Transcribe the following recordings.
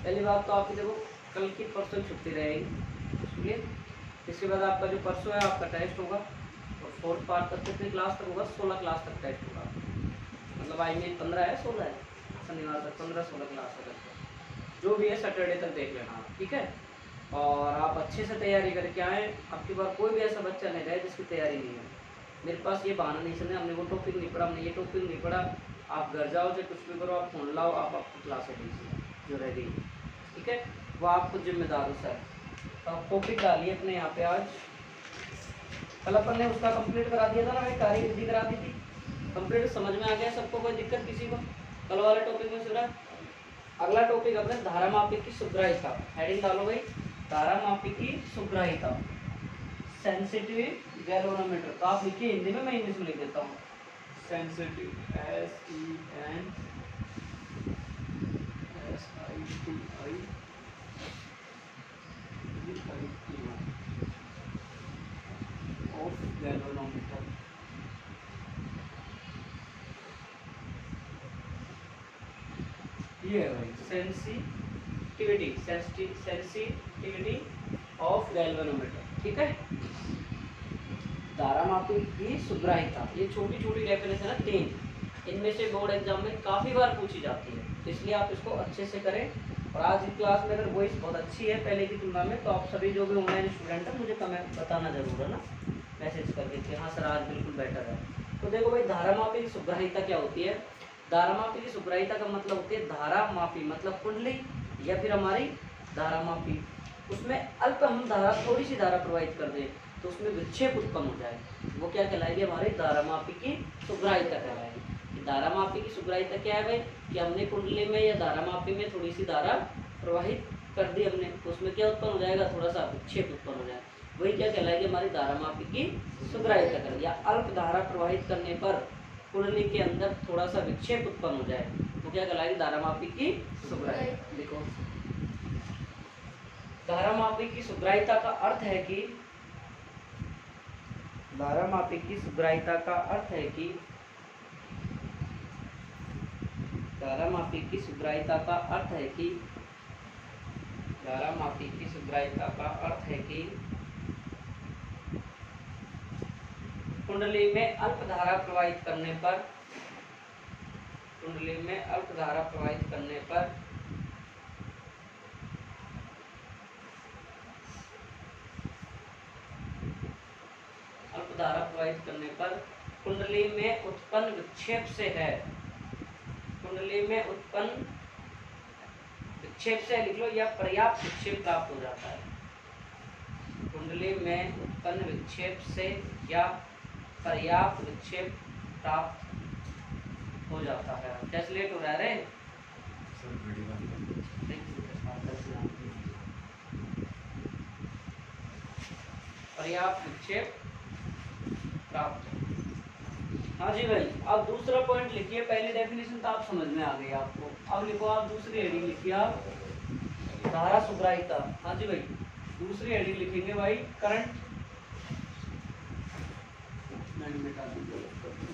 पहली बात तो आपकी देखो कल की परसों छुट्टी रहेगी, इसलिए इसके बाद आपका जो परसों है आपका टेस्ट होगा और फोर्थ पार्ट तक कितनी क्लास तक होगा, 16 क्लास तक टेस्ट होगा। मतलब आई मीन 15 है 16 है, शनिवार तक 15-16 क्लास है, जो भी है सैटरडे तक देख लेना आप, ठीक है। और आप अच्छे से तैयारी करके आए। आपके पास कोई भी ऐसा बच्चा नहीं रहे जिसकी तैयारी नहीं है। मेरे पास ये बहाना नहीं सुने, हमने वो टॉपिक नहीं पढ़ा, हमने ये टॉपिक नहीं पढ़ा। आप घर जाओ चाहे कुछ भी करो, आप फोन लाओ, आप आपकी क्लास है जो रह गई, ठीक है, वो आप खुद जिम्मेदार हो सर। तो आप टॉपिक डालिए अपने यहाँ पे आज। कल अपन ने उसका कंप्लीट करा दिया था ना भाई, कार्य विधि करा दी थी कंप्लीट, समझ में आ गया सबको, कोई दिक्कत किसी को कल वाले टॉपिक में सुना। अगला टॉपिक अपने धारामापी की सुग्राहिता, हेडिंग डालो भाई, धारामापी की सुग्राहिता, सेंसिटिव गैल्वेनोमीटर। तो आप लिखिए हिंदी में, मैं इंग्लिश में लिख देता हूँ। Sensitive SENSITIV of galvanometer. ये है भाई सेंसिटिविटी ऑफ गैल्वेनोमीटर, ठीक है। धारामापी की सुग्राहिता, ये छोटी छोटी डेफिनेशन है 3, इनमें से बोर्ड एग्जाम में काफ़ी बार पूछी जाती है, इसलिए आप इसको अच्छे से करें। और आज की क्लास में अगर वॉइस बहुत अच्छी है पहले की तुलना में, तो आप सभी जो भी ऑनलाइन स्टूडेंट हैं मुझे कमेंट बताना जरूर है ना, मैसेज करके कि हाँ सर आज बिल्कुल बेटर है। तो देखो भाई, धारामापी की सुग्राहिता क्या होती है। धारामापी की सुग्राहिता का मतलब होती है धारामापी मतलब कुंडली या फिर हमारी धारामापी, उसमें अल्प हम धारा, थोड़ी सी धारा प्रवाहित कर दें तो उसमें विक्षेप उत्पन्न हो जाए, वो क्या कहलाएगी, हमारी धारामापी की सुग्राहिता कहलाएगी। धारामापी की सुग्राहिता क्या है भाई, कि हमने कुंडली में या धारामापी में थोड़ी सी धारा प्रवाहित कर दी हमने, तो उसमें क्या उत्पन्न हो जाएगा, थोड़ा सा विक्षेप उत्पन्न हो जाए, वही क्या कहलाएगी, हमारी धारामापी की सुग्राहिता कर। या अल्प धारा प्रवाहित करने पर कुंडली के अंदर थोड़ा सा विक्षेप उत्पन्न हो जाए तो क्या कहलाएगी, धारामापी की सुग्राहिता। देखो, धारामापी की सुग्राहिता का अर्थ है कि, धारामापी की सुग्राहिता का अर्थ है कि, धारामापी की सुग्राहिता का अर्थ है कि, धारामापी की सुग्राहिता का अर्थ है कि कुंडली में अल्प धारा प्रवाहित करने पर, कुंडली में अल्प धारा प्रवाहित करने पर धारा प्रवाहित करने पर कुंडली में उत्पन्न विक्षेप से है, कुंडली में उत्पन्न विक्षेप से लिख लो, या पर्याप्त विक्षेप प्राप्त हो जाता है। कुंडली में उत्पन्न विक्षेप से या पर्याप्त विक्षेप प्राप्त हो जाता है। कैसे लेट हो रहा है रे? पर्याप्त विक्षेप प्राप्त। हाँ जी भाई, अब दूसरा पॉइंट लिखिए। पहली डेफिनेशन तो आप समझ में आ गई आपको, अब लिखो आप दूसरी हेडिंग लिखिए आप, धारा सुग्राहिता। हाँ जी भाई, दूसरी हेडिंग लिखेंगे भाई, करंट,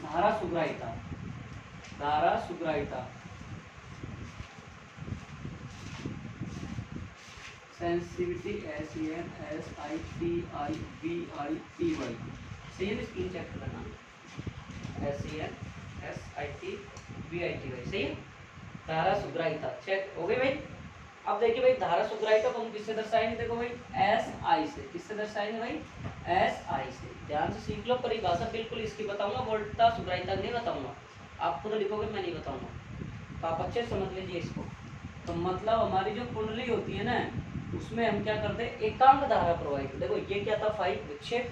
धारा सुग्राहिता, धारा सुग्राहिता, सेंसिटिविटी SENSITIVITY, सही है, स्क्रीन चेक करना, SENSITIVITY, सही है। धारा सुग्राहिता चेक हो गई भाई। अब देखिए भाई, धारा सुग्राहिता को हम किससे दर्शाएंगे, देखो भाई SI से। किससे दर्शाएंगे भाई, SI से। ध्यान से सीख लो, परिभाषा बिल्कुल इसकी बताऊंगा, वोल्टता सुग्राहिता नहीं बताऊंगा, आप खुद लिखोगे, मैं नहीं बताऊंगा, तो आप अच्छे समझ लीजिए इसको। तो मतलब हमारी जो कुंडली होती है ना, उसमें हम क्या करते हैं, एकांक धारा प्रवाहित। देखो ये क्या था, 5 विक्षेप,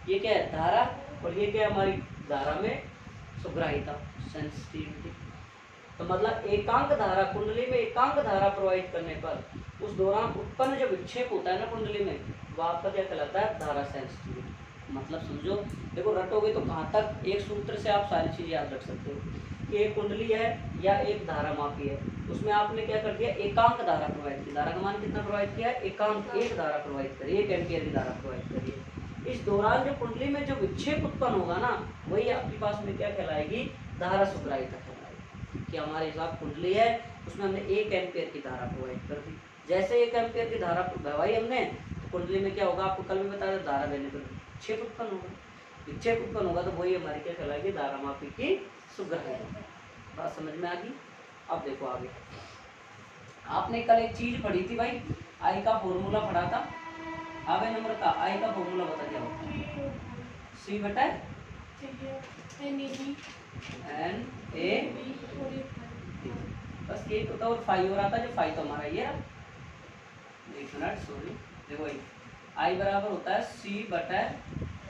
ये क्या है, धारा, और ये क्या है, हमारी धारा में सुग्राहिता, सेंसिटिविटी। तो मतलब एकांक धारा, कुंडली में एकांक धारा प्रवाहित करने पर उस दौरान उत्पन्न जो विक्षेप होता है ना कुंडली में, वो आपका क्या कहलाता है, धारा सेंसिटिविटी। मतलब समझो, देखो रटोगे तो कहाँ तक, एक सूत्र से आप सारी चीज़ याद रख सकते हो कि एक कुंडली है या एक धारामापी है, उसमें आपने क्या कर दिया, एकांक धारा प्रवाहित की। धारा का मान कितना प्रवाहित किया है, एकांक, एक धारा प्रवाहित करी, 1 एम्पियर की धारा प्रवाहित करी है। इस दौरान जो कुंडली में जो विक्षेप उत्पन्न होगा ना, वही आपके पास में क्या कहलाएगी, धारा सुग्राहिता कहलाएगी। कि हमारे हिसाब कुंडली है, उसमें हमने 1 एम्पियर की धारा प्रोवाइड कर दी। जैसे 1 एम्पियर की धारा बहवाई हमने, तो कुंडली में क्या होगा, आपको कल भी बताया था, धारा देने पर विक्षेप उत्पन्न होगा। विक्षेप उत्पन्न होगा तो वही हमारी क्या कहलाएगी, धारामापी की सुग्राहिता। बात समझ में आ गई। अब देखो आगे, आपने कल एक चीज पढ़ी थी भाई, आई का फॉर्मूला पढ़ा था। आवे नंबर का आई का फॉर्मूला बता दिया, सी बटा एन ए, बस ये होता है। और फाई हो रहा था, जो फाई तो हमारा ये रहा, एक मिनट सॉरी, देखो भाई आई बराबर होता है सी बटा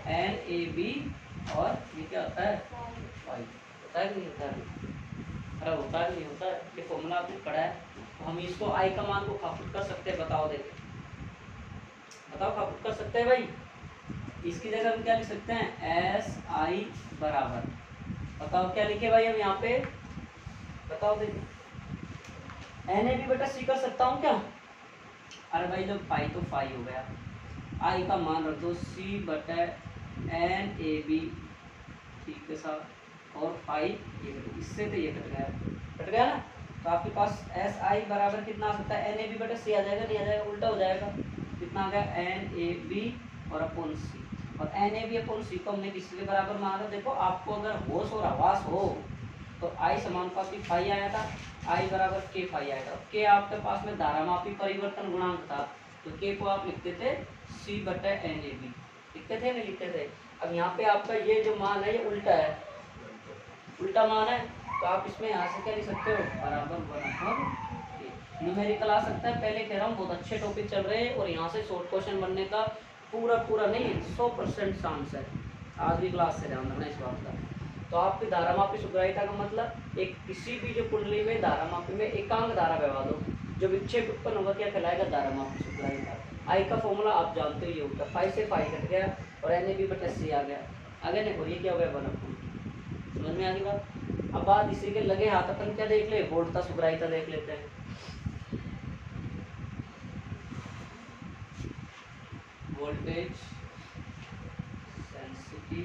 एन ए बी, और ये क्या होता है, फाई। होता है कि नहीं होता है, अरे होता है नहीं होता है, ये फॉर्मूला आपने पढ़ा है। तो हम इसको आई का मान को खापुट कर सकते हैं, बताओ देखे, बताओ खापुट कर सकते हैं भाई। इसकी जगह हम क्या लिख सकते हैं, एस आई बराबर, बताओ क्या लिखे भाई हम यहाँ पे, बताओ देखे, एन ए बी बटा सी कर सकता हूँ क्या, अरे भाई जब फाई तो फाई हो गया, आई का मान रख दो सी बटा एन ए बी, ठीक है साहब, और फाई ये, इससे तो ये कट गया ना। तो आपके पास एस आई बराबर कितना आ सकता है, एन ए बी बटा सी आ जाएगा, नहीं आ जाएगा, उल्टा हो जाएगा। कितना आ गया, एन ए बी और अपॉन सी, और एन ए बी अपॉन सी को हमने किसके बराबर माना, देखो आपको अगर होश और आवास हो तो आई समानुपाती फाई आया था, आई बराबर के फाई आया था। के आपके पास में धारामापी परिवर्तन गुणांक था, तो के को आप लिखते थे सी बटा एन ए बी, लिखते थे नहीं लिखते थे। अब यहाँ पे आपका ये जो मान है ये उल्टा है, उल्टा मान है, तो आप इसमें यहाँ से क्या लिख सकते हो, बराबर बराबर न्यूमेरिकल आ सकता है। पहले कह रहा हूँ बहुत अच्छे टॉपिक चल रहे हैं, और यहाँ से शॉर्ट क्वेश्चन बनने का पूरा नहीं 100% चांस है। आज भी क्लास से ध्यान रखना इस बात का। तो आपकी धारामापी सुग्राहिता का मतलब, एक किसी भी जो कुंडली में धारामापी में एकांक धारा बहवा दो, जो विक्षेप उत्पन्न होगा क्या कहलाएगा, धारामापी सुग्राहिता। आई का फॉर्मूला आप जानते हो, ये होता है फाई से फाई कट गया, और एन ए बी बटा सी आ गया, आगे नहीं, और ये क्या हो गया, 1/2। समझ में आ गई बात। अब बात इसी के लगे हाथ अपन क्या देख ले, वोल्टता सुग्राहिता देख लेते हैं। वोल्टेज सेंसिटिविटी,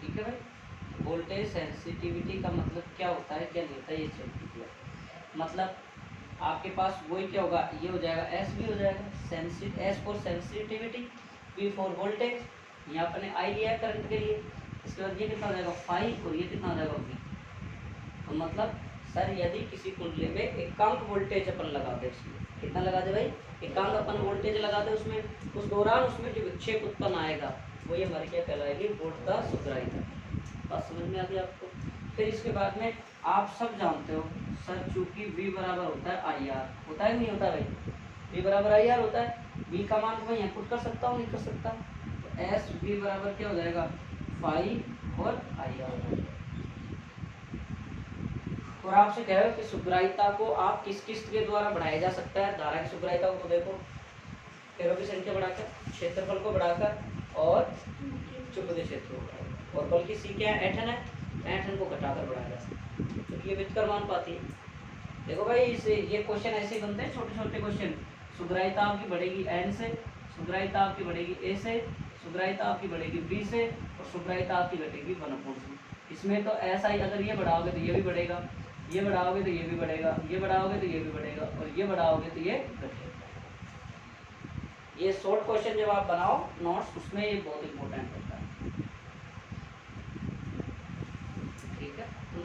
ठीक है भाई। वोल्टेज सेंसिटिविटी का मतलब क्या होता है, क्या नहीं होता है, ये चलिए मतलब आपके पास वही क्या होगा, ये हो जाएगा एस भी हो जाएगा, S for sensitivity, V for voltage, यहाँ अपने आई लिया करंट के लिए, इसके बाद ये कितना हो जाएगा फाइव, और ये कितना हो जाएगा वी। तो मतलब सर यदि किसी कुंडली में एकांक वोल्टेज अपन लगा दे, उसमें कितना लगा दे भाई, एकांक अपन वोल्टेज लगा दे उसमें, उस दौरान उसमें जो विक्षेप उत्पन्न आएगा वही हमारी क्या कहलाएगी, वोल्टता सुग्राहिता। बात समझ में आ गई आपको। फिर इसके बाद में आप सब जानते हो सर, चूंकि V बराबर होता है आई आर, होता है नहीं होता भाई, V बराबर आई आर होता है, V का मान मैं यहाँ पुट कर सकता हूँ, नहीं कर सकता, तो एस V बराबर क्या हो जाएगा, फाई और आई आर। और आपसे कह रहे हो कि सुग्राहिता को आप किस किस के द्वारा बढ़ाया जा सकता है, धारा की सुग्राहिता को देखो, फेरों की संख्या बढ़ाकर, क्षेत्रफल को बढ़ाकर, और चुंबकीय क्षेत्र को बढ़ाकर, और बल्कि सी क्या है, ऐंठन है, ऐंठन को घटाकर बढ़ाया जा सकता है, क्योंकि ये वितकर मान पाती है। देखो भाई इसे ये क्वेश्चन ऐसे ही बनते हैं, छोटे छोटे क्वेश्चन। सुग्राहिता आपकी बढ़ेगी एन से, सुग्राहिता आपकी बढ़ेगी ए से, सुग्राहिता आपकी बढ़ेगी बी से, और सुग्राहिता आपकी घटेगी 1/4 से। इसमें तो ऐसा ही, अगर ये बढ़ाओगे तो ये भी बढ़ेगा, ये बढ़ाओगे तो ये भी बढ़ेगा, ये बढ़ाओगे तो ये भी बढ़ेगा, और ये बढ़ाओगे तो ये घटेगा। ये शॉर्ट क्वेश्चन जब आप बनाओ नोट्स, उसमें ये बहुत इंपॉर्टेंट होता है, ठीक है। तो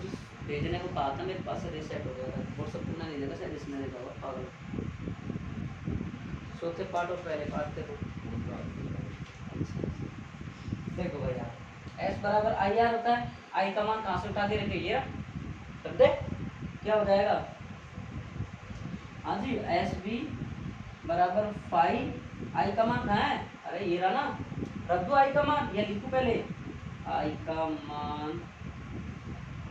भेजने को कहा था, मेरे पास से रीसेट हो गया था, और सब पूरा नहीं देगा, शायद इसमें देखा हुआ पागल। चौथे पार्ट और पहले पार्ट देखो, देखो भाई यार, एस बराबर आई आर होता है, आई का मान कहाँ से उठा के रखे, ये रख दे, क्या हो जाएगा, हाँ जी, एस बी बराबर फाइव, आई का मान कहाँ है, अरे ये रहा ना, रख दो आई का मान, या लिखो पहले, आई का मान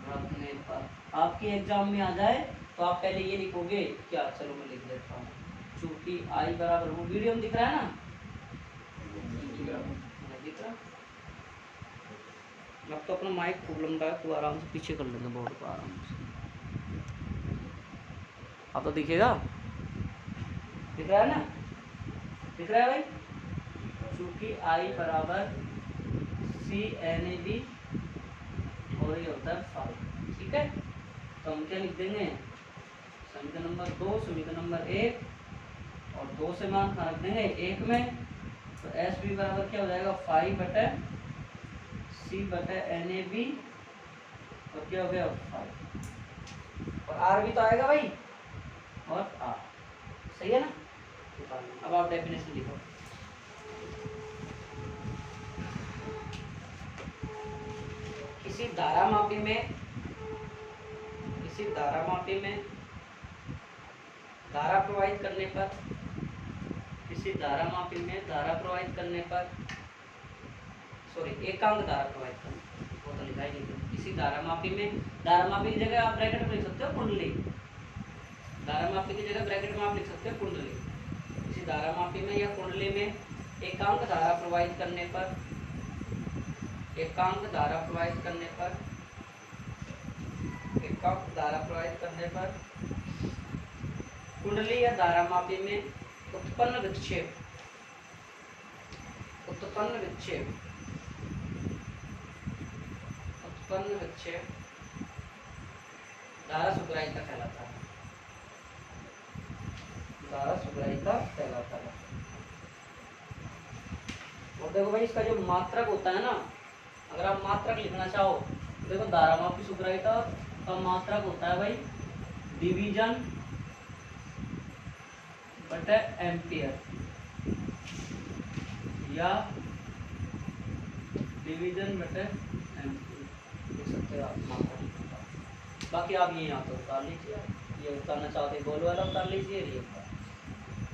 रखने पर आपके एग्जाम में आ जाए तो आप पहले ये लिखोगे क्या, चलो मैं लिख देता हूँ, चूंकि आई बराबर, वो वीडियो में दिख रहा है ना, दिख रहा, अब तो अपना माइक खूब लंबा है, तो आराम से पीछे कर लेंगे बोर्ड को आराम से, अब तो दिखेगा, दिख रहा है ना, दिख रहा है भाई, चूंकि आई बराबर सी एन ए बी, और ये होता है फाइव, ठीक है, तो हम क्या लिख देंगे, समीकरण नंबर 2 समीकरण नंबर 1 और 2 से मान कहाँ रख देंगे 1 में, तो एस बी बराबर क्या हो जाएगा 5 बटे सी बटे एन ए बी और क्या हो गया 5 और आर भी तो आएगा भाई और आर, सही है ना। अब आप डेफिनेशन लिखो। किसी धारामापी में धारा प्रवाहित करने पर, किसी धारामापी में धारा प्रवाहित करने पर, सॉरी एकांक धारा प्रवाहित करने, वो तो लिखा ही नहीं। किसी धारामापी में, धारामापी की जगह आप ब्रैकेट में लिख सकते हो कुंडली, धारामापी की जगह ब्रैकेट में आप लिख सकते हो कुंडली। किसी धारामापी में या कुंडली में एकांक धारा प्रवाहित करने पर, एकांक धारा प्रवाहित करने पर, एकांक धारा प्रवाहित करने पर कुंडली या धारामापी में उत्पन्न विक्षेप, उत्पन्न विक्षेप धारा सुग्राहिता कहलाता है, धारा सुग्राहिता कहलाता है। और देखो भाई इसका जो मात्रक होता है ना, अगर आप मात्रक लिखना चाहो तो देखो धारामापी सुग्राहिता का मात्रक होता है भाई डिवीजन बटे एम्पियर या डिवीजन बटे एम्पियर लिख सकते हो आप मात्रक। बाकी आप ये यहाँ तो उतार लीजिए, ये उतारना चाहते गोल वाला उतार लीजिए, ये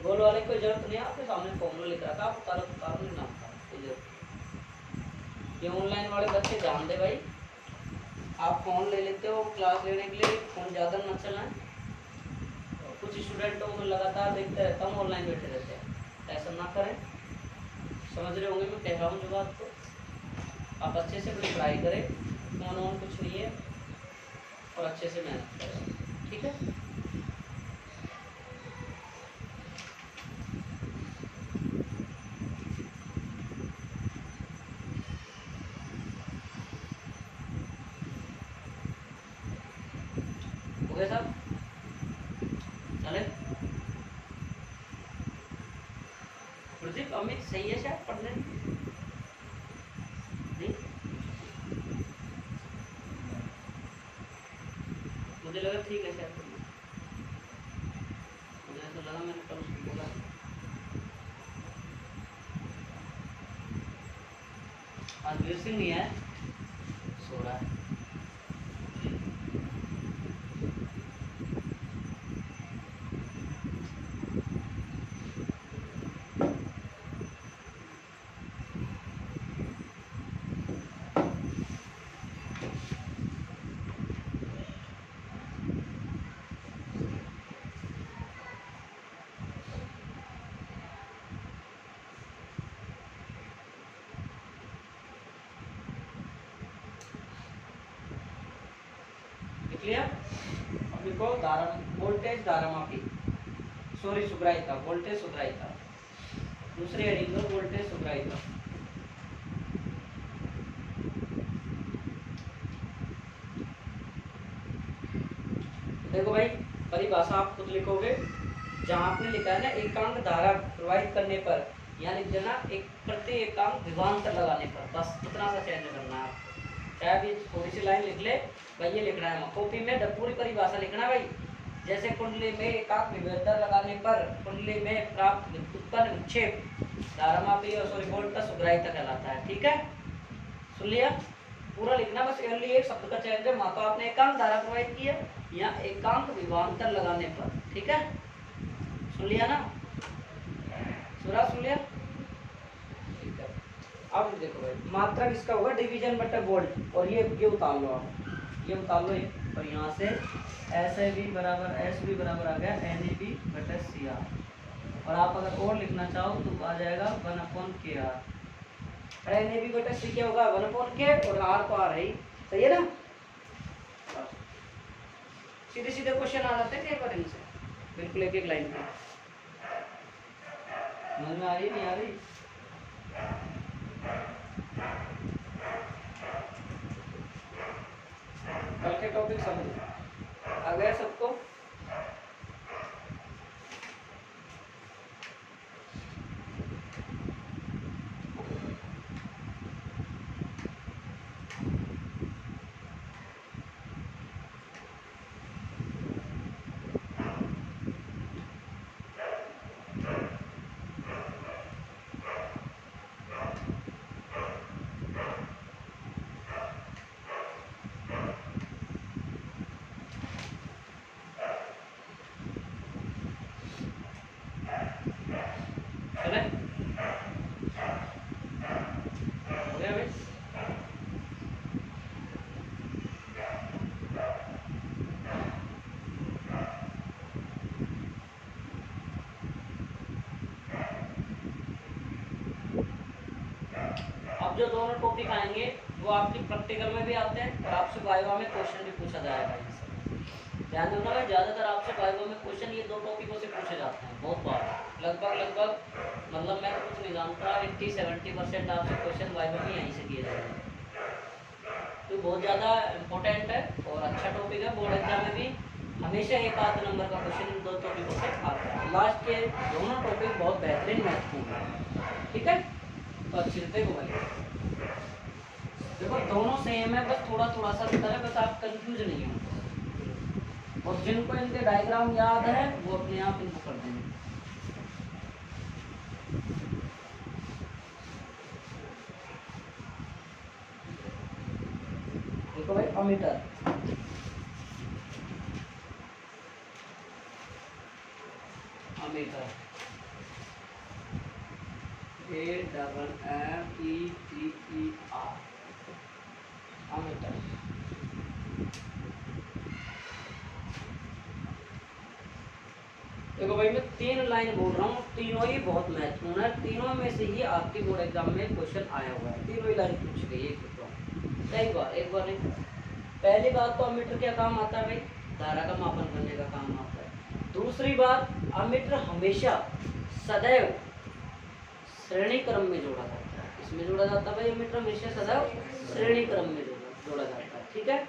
गोल वाले कोई जरूरत नहीं है, आपके सामने फॉर्मूला लिख रखा, आप उतारो ना उतारो, ये ऑनलाइन वाले बच्चे ध्यान दे भाई, आप फ़ोन ले लेते हो क्लास लेने के लिए, फ़ोन ज़्यादा ना चलाएं। कुछ स्टूडेंटों को लगातार देखते रहता हूँ ऑनलाइन बैठे रहते हैं, ऐसा ना करें। समझ रहे होंगे मैं कह रहा हूँ जो बात, तो आप अच्छे से अपनी पढ़ाई करें, फ़ोन ऑन कुछ नहीं है, और अच्छे से मेहनत करें, ठीक है। हो गया साहब, चले प्रदीप अमित सही है शायद पढ़ने नहीं, मुझे लगा ठीक है शायद, मुझे ऐसा लगा, मैंने कल उसको बोला। आज वीर सिंह नहीं है, सो रहा है। क्लियर। अब देखो धारा वोल्टेज धारामापी, सॉरी सुग्राहिता, वोल्टेज सुग्राहिता, दूसरी हेडिंग पर वोल्टेज सुग्राहिता। देखो भाई परिभाषा आप खुद लिखोगे, जहां आपने लिखा है ना एकांक धारा प्रवाहित करने पर, यानी जना एक प्रति एकांक विभवांतर लगाने पर, बस इतना सा चेंज करना है। चाहे भी थोड़ी सी लाइन लिख ले भाई, ये लिखना है कॉपी में, पूरी परिभाषा लिखना भाई। जैसे कुंडली में एकांक विभवांतर लगाने पर कुंडली में प्राप्त उत्पन्न विक्षेप धारामापी और सॉरी वोल्टेज सुग्राहिता कहलाता है, ठीक है। सुन लिया, पूरा लिखना, बस एरली एक शब्द का चयन है, मातो आपने एकांक धारा प्रवाहित की है या एकांक विभवांतर लगाने पर, ठीक है। सुन लिया ना, सुरा सुन लिया, ठीक है। अब देखो भाई मात्रक इसका होगा डिवीजन बटे वोल्ट, और ये उतार लो आप, ये उतार लो, और यहाँ से एस बी बराबर आ गया NAB बटे CR, और आप अगर और लिखना चाहो तो आ जाएगा 1/KR। NAB बटे C क्या होगा 1/K, और R तो R है ही, सही है ना। सीधे सीधे क्वेश्चन आ जाते हैं कई बार इनसे, बिल्कुल एक एक लाइन पे। समझ में आ रही नहीं आ रही? कल के टॉपिक टॉपिक समझो। आ गया सबको? अब जो दोनों टॉपिक आएंगे वो आपकी प्रैक्टिकल में भी आते हैं और आपसे वाइवा में क्वेश्चन भी पूछा जाएगा। इनसे ध्यान देना भाई, ज़्यादातर आपसे वाइवा में क्वेश्चन ये दो टॉपिकों से पूछे जाते हैं बहुत बार, लगभग मतलब मैं तो कुछ नहीं जानता 80-70% आपसे क्वेश्चन वाइवा में यहीं से किए जाएंगे। तो बहुत ज़्यादा इम्पोर्टेंट है और अच्छा टॉपिक है। बोर्ड एग्जाम में भी हमेशा एक आध नंबर का क्वेश्चन इन दो टॉपिकों से आता है। लास्ट के दोनों टॉपिक बहुत बेहतरीन महत्वपूर्ण है, ठीक है। तो अच्छे से देखो भाई, देखो दोनों सेम है, बस थोड़ा थोड़ा सा अंतर है, बस आप कंफ्यूज नहीं हो। और जिनको इनके डायग्राम याद है वो अपने आप इनको कर देंगे। देखो भाई अमीटर, अमीटर AMMETER, अमीटर। देखो भाई मैं 3 लाइन बोल रहा हूँ, तीनों ही बहुत महत्वपूर्ण है। तीनों में से ही आपके बोर्ड एग्जाम में क्वेश्चन आया हुआ है। तीनों ही लाइन पूछ गई एक बार नहीं। पहली बात तो अमीटर क्या काम आता है भाई? धारा का मापन करने का काम आता है। दूसरी बात, अमीटर हमेशा सदैव श्रेणी क्रम में जोड़ा जाता है। इसमें जोड़ा जाता है भाई, अमीटर हमेशा सदैव श्रेणी क्रम में जोड़ा जाता है, ठीक है।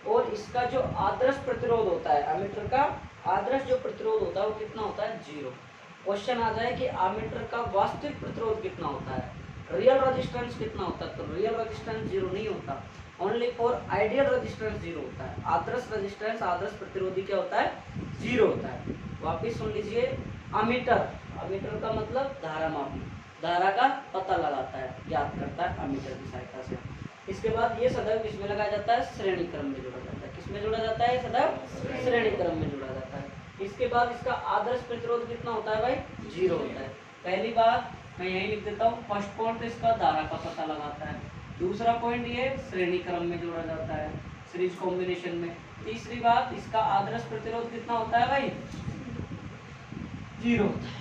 और इसका जो आदर्श प्रतिरोध होता है, अमीटर का आदर्श जो प्रतिरोध होता है वो कितना होता है? 0। क्वेश्चन आ जाए कि अमीटर का वास्तविक प्रतिरोध कितना होता है, रियल रेजिस्टेंस कितना होता है, तो रियल रेजिस्टेंस 0 नहीं होता, ओनली फॉर आइडियल रेजिस्टेंस 0 होता है। आदर्श रेजिस्टेंस, आदर्श प्रतिरोधी क्या होता है? 0 होता है। वापिस सुन लीजिए, अमीटर, अमीटर का मतलब धारा मापी, धारा का पता लगाता है, ज्ञात करता है अमीटर की सहायता से। इसके बाद ये सदैव किसमें लगाया जाता है? श्रेणी क्रम में जोड़ा जाता है। किसमें जोड़ा जाता है? सदैव श्रेणी क्रम में जोड़ा जाता है। इसके बाद इसका आदर्श प्रतिरोध कितना होता है भाई? 0 होता है। पहली बात मैं यही लिख देता हूँ, फर्स्ट पॉइंट तो इसका धारा का पता लगाता है। दूसरा पॉइंट ये श्रेणी क्रम में जोड़ा जाता है, सीरीज कॉम्बिनेशन में। तीसरी बात, इसका आदर्श प्रतिरोध कितना होता है भाई? 0 होता है।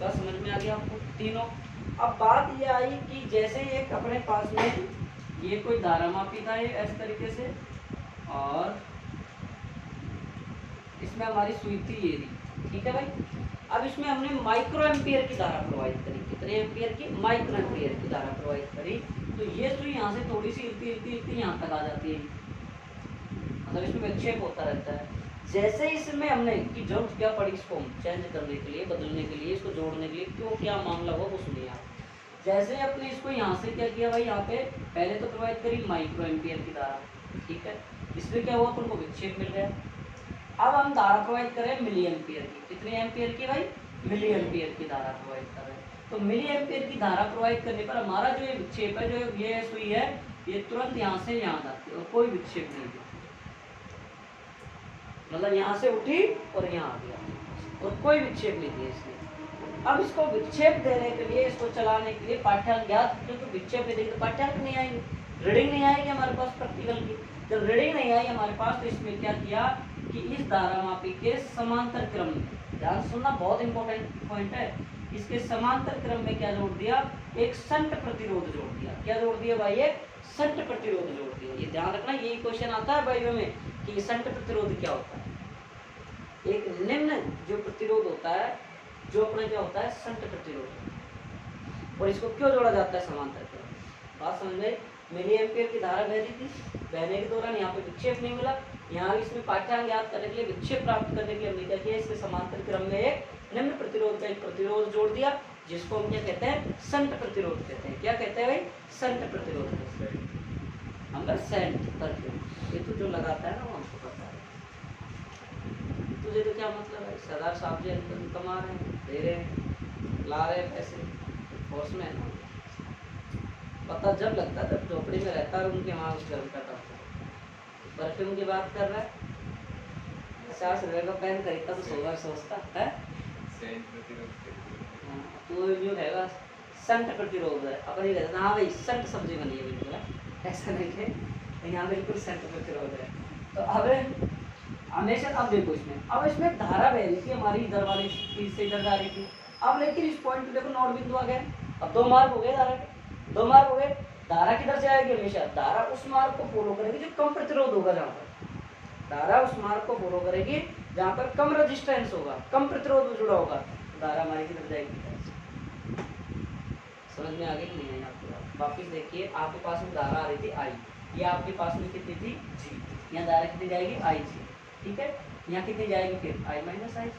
बात समझ में आ गया आपको तीनों? अब बात ये आई कि जैसे एक अपने पास में ये कोई धारा मापी था, ये इस तरीके से, और इसमें हमारी सुई थी ये थी, ठीक है भाई। अब इसमें हमने माइक्रो एम्पियर की धारा प्रोवाइड करी, कितने एम्पियर की? माइक्रो एम्पियर की धारा प्रोवाइड करी। तो ये सुई यहाँ से थोड़ी सी हिलती यहाँ तक आ जाती है, मतलब इसमें विक्षेप होता रहता है। जैसे इसमें हमने की जरूरत क्या पड़ी इसको चेंज करने के लिए, बदलने के लिए, इसको जोड़ने के लिए, क्यों क्या मामला हुआ वो सुनिए आप। जैसे अपने इसको यहाँ से क्या किया भाई, यहाँ पे पहले तो प्रोवाइड करी माइक्रो एम्पियर की धारा, ठीक है। इसमें क्या हुआ, तुमको विक्षेप मिल गया। अब हम धारा प्रोवाइड करें मिली एम्पियर की, कितनी एम्पियर की भाई? मिली एम्पियर की धारा प्रोवाइड कर रहे हैं। तो मिली एम्पियर की धारा प्रोवाइड करने पर हमारा जो ये विक्षेप है, जो ये सुई है, ये तुरंत यहाँ से यहाँ जाती है और कोई विक्षेप नहीं है, मतलब यहाँ से उठी और यहाँ आ गया और कोई विक्षेप नहीं दिया इसने। अब इसको विक्षेप देने के लिए, इसको चलाने के लिए पाठ्यांक ज्ञात, क्योंकि विक्षेप देंगे तो पाठ्यांक नहीं आएंगे, रीडिंग नहीं आएगी हमारे पास प्रैक्टिकल की। जब रीडिंग नहीं आई हमारे पास, तो इसमें क्या किया कि इस धारा मापी के समांतर क्रम में, ध्यान सुनना बहुत इंपॉर्टेंट पॉइंट है, इसके समांतर क्रम में क्या जोड़ दिया? एक शंट प्रतिरोध जोड़ दिया। क्या जोड़ दिया भाई? एक शंट प्रतिरोध जोड़ दिया। ये ध्यान रखना, यही क्वेश्चन आता है भाई में कि शंट प्रतिरोध क्या होता है। एक निम्न जो प्रतिरोध होता है, जो अपना क्या होता है? शंट प्रतिरोध। और इसको क्यों जोड़ा जाता है? समांतर क्रम। बात समझ में? मिली एम्पियर की धारा बह रही थी, बहने के दौरान यहाँ पे विक्षेप नहीं मिला, यहाँ इसमें पाठ्यांक ज्ञात करने के लिए विक्षेप प्राप्त करने के लिए हमने क्या किया, इसके समांतर क्रम में एक निम्न प्रतिरोध का एक प्रतिरोध जोड़ दिया, जिसको हम क्या कहते हैं, संट प्रतिरोध कहते हैं। क्या कहते हैं भाई, संट प्रतिरोध कहते हैं। हम सेंट प्रतिरोध, ये तो जो लगाता है ना वो हमको पता है। तुझे तो क्या मतलब है, सरदार साहब जी कमा रहे हैं, दे रहे हैं, ला रहे हैं पैसे, फोर्स में है ना। पता जब लगता है जब झोपड़ी में रहता है और उनके वहाँ उस घर का था, परफ्यूम की बात कर रहा है, 50 रुपये का पेन खरीदता तो 100 बार सोचता है। तो जो है संट प्रतिरोध है, अपनी कहते हैं हाँ भाई संट सब्जी बनी है बिल्कुल, ऐसा नहीं है, यहाँ बिल्कुल संट प्रतिरोध है। तो अब हमेशा, अब देखो इसमें, अब इसमें धारा बह रही थी हमारी इधर वाली चीज से इधर जा रही थी, अब लेकिन इस पॉइंट पे देखो नोड बिंदु आ गए, अब 2 मार्ग हो गए धारा के, 2 मार्ग हो गए। धारा किधर से आएगी, हमेशा धारा उस मार्ग को फॉलो करेगी जो कम प्रतिरोध होगा, जहाँ पर धारा उस मार्ग को फॉलो करेगी जहाँ पर कम रेजिस्टेंस होगा, कम प्रतिरोध जुड़ा होगा, धारा हमारी किधर जाएगी। समझ में आ गई नहीं है आपको? वापिस देखिए, आपके पास में धारा आ रही थी आई, ये आपके पास में कितनी थी जी, यहाँ धारा कितनी जाएगी आई जी, ठीक है। यहाँ कितनी जाएगी फिर आई माइनस आई,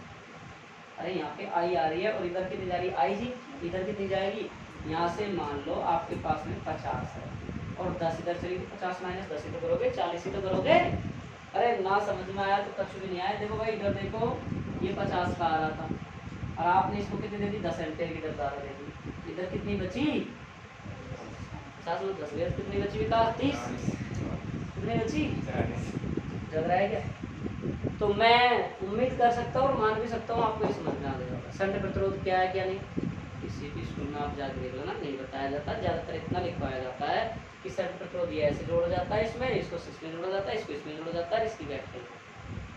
अरे यहाँ पे आई आ रही है और इधर कितनी जा रही है आई जी, इधर कितनी जाएगी, यहाँ से मान लो आपके पास में 50 है और 10 इधर चली, 50 माइनस 10 ही तो करोगे, 40 ही तो करोगे। अरे ना समझ में आया तो कुछ भी नहीं आया। देखो भाई इधर देखो, ये 50 का आ रहा था और आपने इसको कितनी दे दी, 10 एम्पियर की इधर धारा दे दी, इधर कितनी बची 50 में 10 कितनी बची विकास, 30 कितनी बची, जग रहा है क्या? तो मैं उम्मीद कर सकता हूँ और मान भी सकता हूँ आपको ये समझ में आ गया होगा संट प्रतिरोध क्या है क्या नहीं। किसी भी स्कूल में आप जाकर देख लेना, नहीं बताया जाता, ज़्यादातर इतना लिखवाया जाता है कि संट प्रतिरोध ये ऐसे जोड़ा जाता है, इसमें इसको इसमें जोड़ा जाता है, इसको इसमें जोड़ा जाता है, इसकी व्याख्या,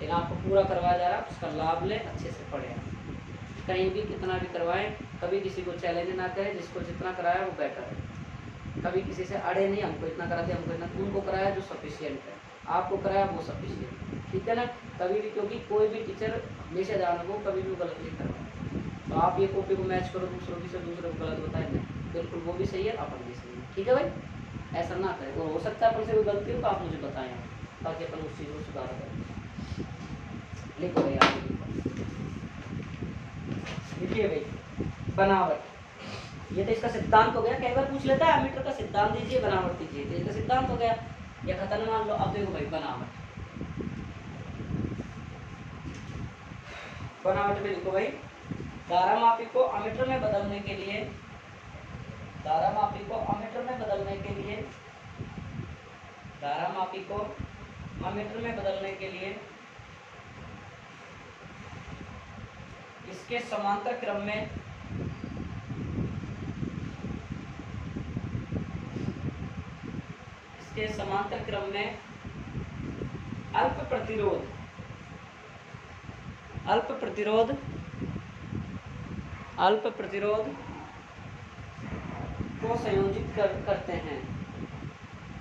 लेकिन आपको पूरा करवाया जा रहा है, उसका लाभ ले, अच्छे से पढ़े। कहीं भी कितना भी करवाएं, कभी किसी को चैलेंज ना करें, जिसको जितना कराया वो बेटर है। कभी किसी से अड़े नहीं, हमको इतना करा दिया, हमको इतना, उनको कराया जो सफिशियंट है, आपको कराया वो सफिशियंट, ठीक है ना। कभी भी, क्योंकि कोई भी टीचर हमेशा ध्यान रखो कभी भी गलत नहीं करवाए। तो आप ये कॉपी को मैच करो दूसरों की से, दूसरे को गलत बताए नहीं, बिल्कुल वो भी सही है, अपन भी सही है, ठीक है भाई। ऐसा ना करें, वो हो सकता है अपन से कोई गलती हो तो आप मुझे बताएं, ताकि अपन उस चीज़ को सुधार करें। लिखो भाई आगे, देखिए भाई बनावट, ये तो इसका सिद्धांत हो गया। कई बार पूछ लेता है एमीटर का सिद्धांत दीजिए, बनावट दीजिए, तो इसका सिद्धांत हो गया, या खत्म मान लो। अब देखो भाई बनावट, बनावट में लिखो भाई, धारा मापी को अमीटर में बदलने के लिए, धारा मापी को अमीटर में बदलने के लिए, धारा मापी को अमीटर में बदलने के लिए इसके समांतर क्रम में इसके समांतर क्रम में अल्प प्रतिरोध, अल्प प्रतिरोध, अल्प प्रतिरोध को संयोजित करते हैं,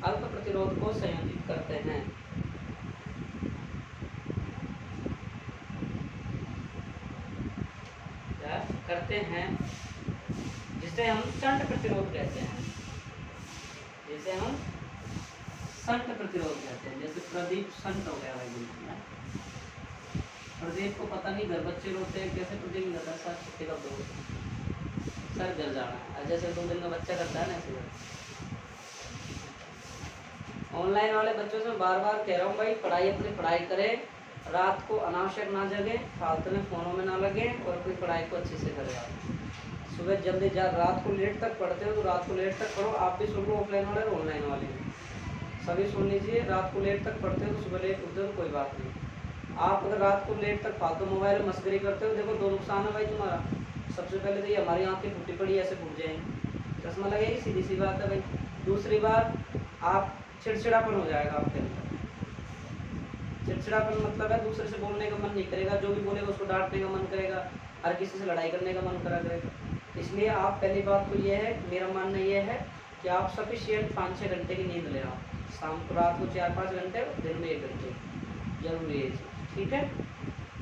अल्प प्रतिरोध को संयोजित करते हैं। क्या करते हैं? जिसे हम शंट प्रतिरोध कहते हैं, जिसे हम शंट प्रतिरोध कहते हैं। जैसे प्रदीप शंट हो गया भाई, प्रदीप को पता नहीं, घर बच्चे रोते हैं कैसे, प्रदीप नहीं रहता सर, छुट्टी का दो सर घर जाना है, जैसे 2 दिन का बच्चा करता है ना ऐसे। ऑनलाइन वाले बच्चों से बार बार कह रहा हूँ भाई, पढ़ाई अपनी पढ़ाई करें, रात को अनावश्यक ना जगे, फालतू में फ़ोनों में ना लगे और अपनी पढ़ाई को अच्छे से करें। आप सुबह जल्दी रात को लेट तक पढ़ते हो तो रात को लेट तक पढ़ो, आप भी सुन लो, ऑफलाइन वाले और ऑनलाइन वाले सभी सुन लीजिए। रात को लेट तक पढ़ते हो तो सुबह लेट उठते हो तो कोई बात नहीं। आप अगर रात को लेट तक फालतू मोबाइल में मस्करी करते हो, देखो 2 नुकसान है भाई तुम्हारा। सबसे पहले तो ये हमारी आँखें फूटी पड़ी ऐसे फूट जाएंगी, चश्मा लगेगी, सीधी सी बात है भाई। दूसरी बात, आप चिड़चिड़ापन हो जाएगा आपके अंदर। चिड़चिड़ापन मतलब है दूसरे से बोलने का मन नहीं करेगा, जो भी बोलेगा उसको डांटने का मन करेगा, हर किसी से लड़ाई करने का मन करा करेगा। इसलिए आप पहली बात तो ये है, मेरा मानना ये है कि आप सफिशिएंट 5-6 घंटे की नींद ले आओ, शाम को रात को 4-5 घंटे, दिन में 1 घंटे जरूरी है, ठीक है।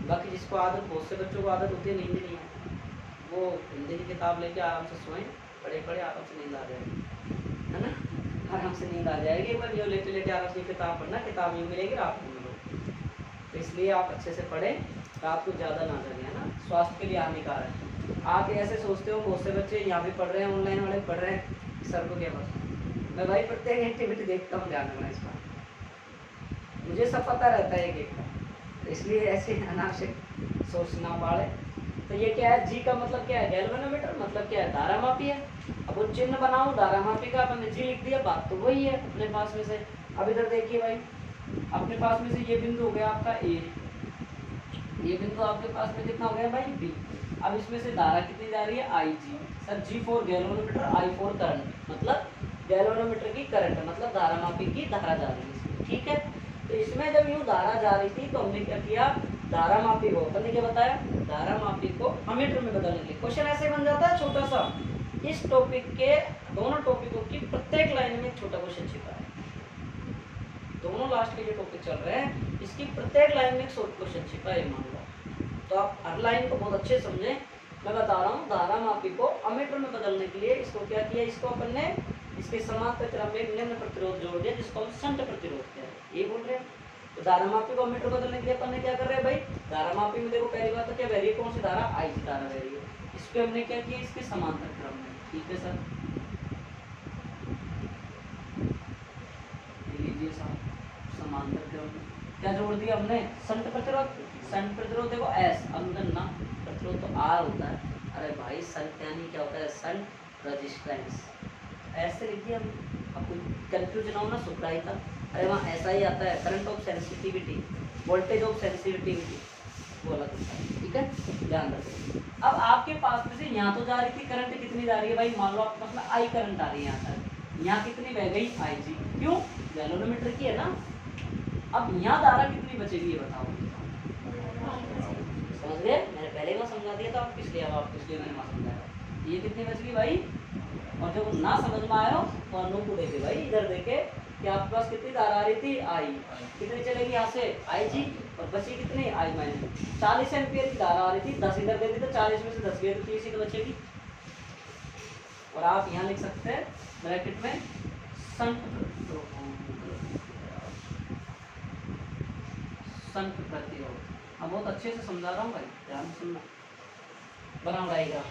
बाकी जिसको आदत, बहुत से बच्चों को आदत होती है नींद नहीं है, वो हिंदी की किताब लेके आराम से सोएं, पढ़े पढ़े आराम से नींद आ जाएगी, है ना, आराम से नींद आ जाएगी। एक बार जो लेटे लेटे आराम से किताब पढ़ना, किताब यूँ मिलेगी, रात में मिलो, तो इसलिए आप अच्छे से पढ़ें, रात को ज़्यादा ना जगें, है ना, स्वास्थ्य के लिए हानिकारक है। आप ऐसे सोचते हो बहुत से बच्चे यहाँ भी पढ़ रहे हैं, ऑनलाइन वाले पढ़ रहे हैं, सर को क्या पता। मैं भाई प्रत्येक एक्टिविटी देखता हूँ, ध्यान रखना इसका, मुझे सब पता रहता है एक का, तो इसलिए ऐसे अनावश्यक सोचना पाड़े। तो ये क्या है, जी का मतलब क्या है, गैल्वेनोमीटर मतलब क्या है, धारामापी है। अब वो चिन्ह बनाऊं धारामापी का, अपने जी लिख दिया, बात तो वही है अपने पास में से। अब इधर देखिए भाई, अपने पास में से ये बिंदु हो गया आपका ए, ये बिंदु आपके पास में कितना हो गया भाई बी। अब इसमें से धारा कितनी जा रही है, I G. Sir G for galvanometer, I for current, मतलब गैल्वेनोमीटर की करंट मतलब धारामापी की धारा जा रही है, ठीक है। तो इसमें जब यूं धारा जा रही थी तो हमने क्या किया, धारामापी को, अपन ने क्या बताया, धारामापी को अमीटर में बदलने के लिए क्वेश्चन ऐसे बन जाता है छोटा सा। इस टॉपिक के दोनों टॉपिकों की प्रत्येक लाइन में एक छोटा क्वेश्चन छिपा है, दोनों लास्ट के जो टॉपिक चल रहे हैं इसकी प्रत्येक लाइन में एक शॉर्ट क्वेश्चन छिपा है, मान लो। तो आप हर लाइन को बहुत अच्छे समझें। मैं बता रहा हूँ धारामापी को अमीटर में बदलने के लिए इसको क्या किया, इसको अपन ने इसके समांतर क्रम में एक निम्न प्रतिरोध जोड़ दिया जिसको हम शंट प्रतिरोध कहते हैं, ये बोल रहे हैं। तो धारामापी को अमीटर बदलने के लिए अपन ने क्या कर रहे हैं भाई, धारामापी में देखो पहली बात तो क्या बह रही है, कौन सी धारा, आई सी धारा बह रही है, इसको हमने क्या किया, इसके समांतर क्रम में, ठीक है सर, लीजिए समांतर क्रम में क्या जोड़ दिया हमने, शंट प्रतिरोध। शंट प्रतिरोध देखो एस, अंदर ना प्रतिरोध तो आर होता है, अरे भाई शंट यानी क्या होता है, शंट रेजिस्टेंस, ऐसे लिखिए हम, आपको कंफ्यूज ना हो ना, सुपराइता, अरे वहाँ ऐसा ही आता है, current of sensitivity, voltage of sensitivity, वो अलग होता है, ठीक है, ध्यान रखिए। अब आपके पास में से यहाँ तो जा रही थी करंट, कितनी जा रही है भाई, मान लो आपके पास में आई करंट आ रही है यहाँ तक, यहाँ कितनी बह गई, आई जी, क्यों, गैल्वेनोमीटर की है ना। अब यहाँ धारा कितनी बचेगी ये बताओ, समझ गए, मैंने पहले ही समझा दिया था, आप इसलिए अब आपको इसलिए मैंने समझाया, ये कितनी बचेगी भाई। और जब ना समझ में आयो तो अनु को देखे भाई, इधर देखे कि आपके पास कितनी धारा आ रही थी, आई, कितनी चलेगी यहाँ से, आई जी, और बची कितनी, आई माइनस 40 एम्पियर की धारा आ रही थी, 10 इधर दे दी तो 40 में से 10 गए तो 30 ही तो बचेगी। और आप यहाँ लिख सकते हैं ब्रैकेट में शंट प्रतिरोध। अब बहुत अच्छे से समझा रहा हूँ भाई, ध्यान से सुनना, बना रहेगा।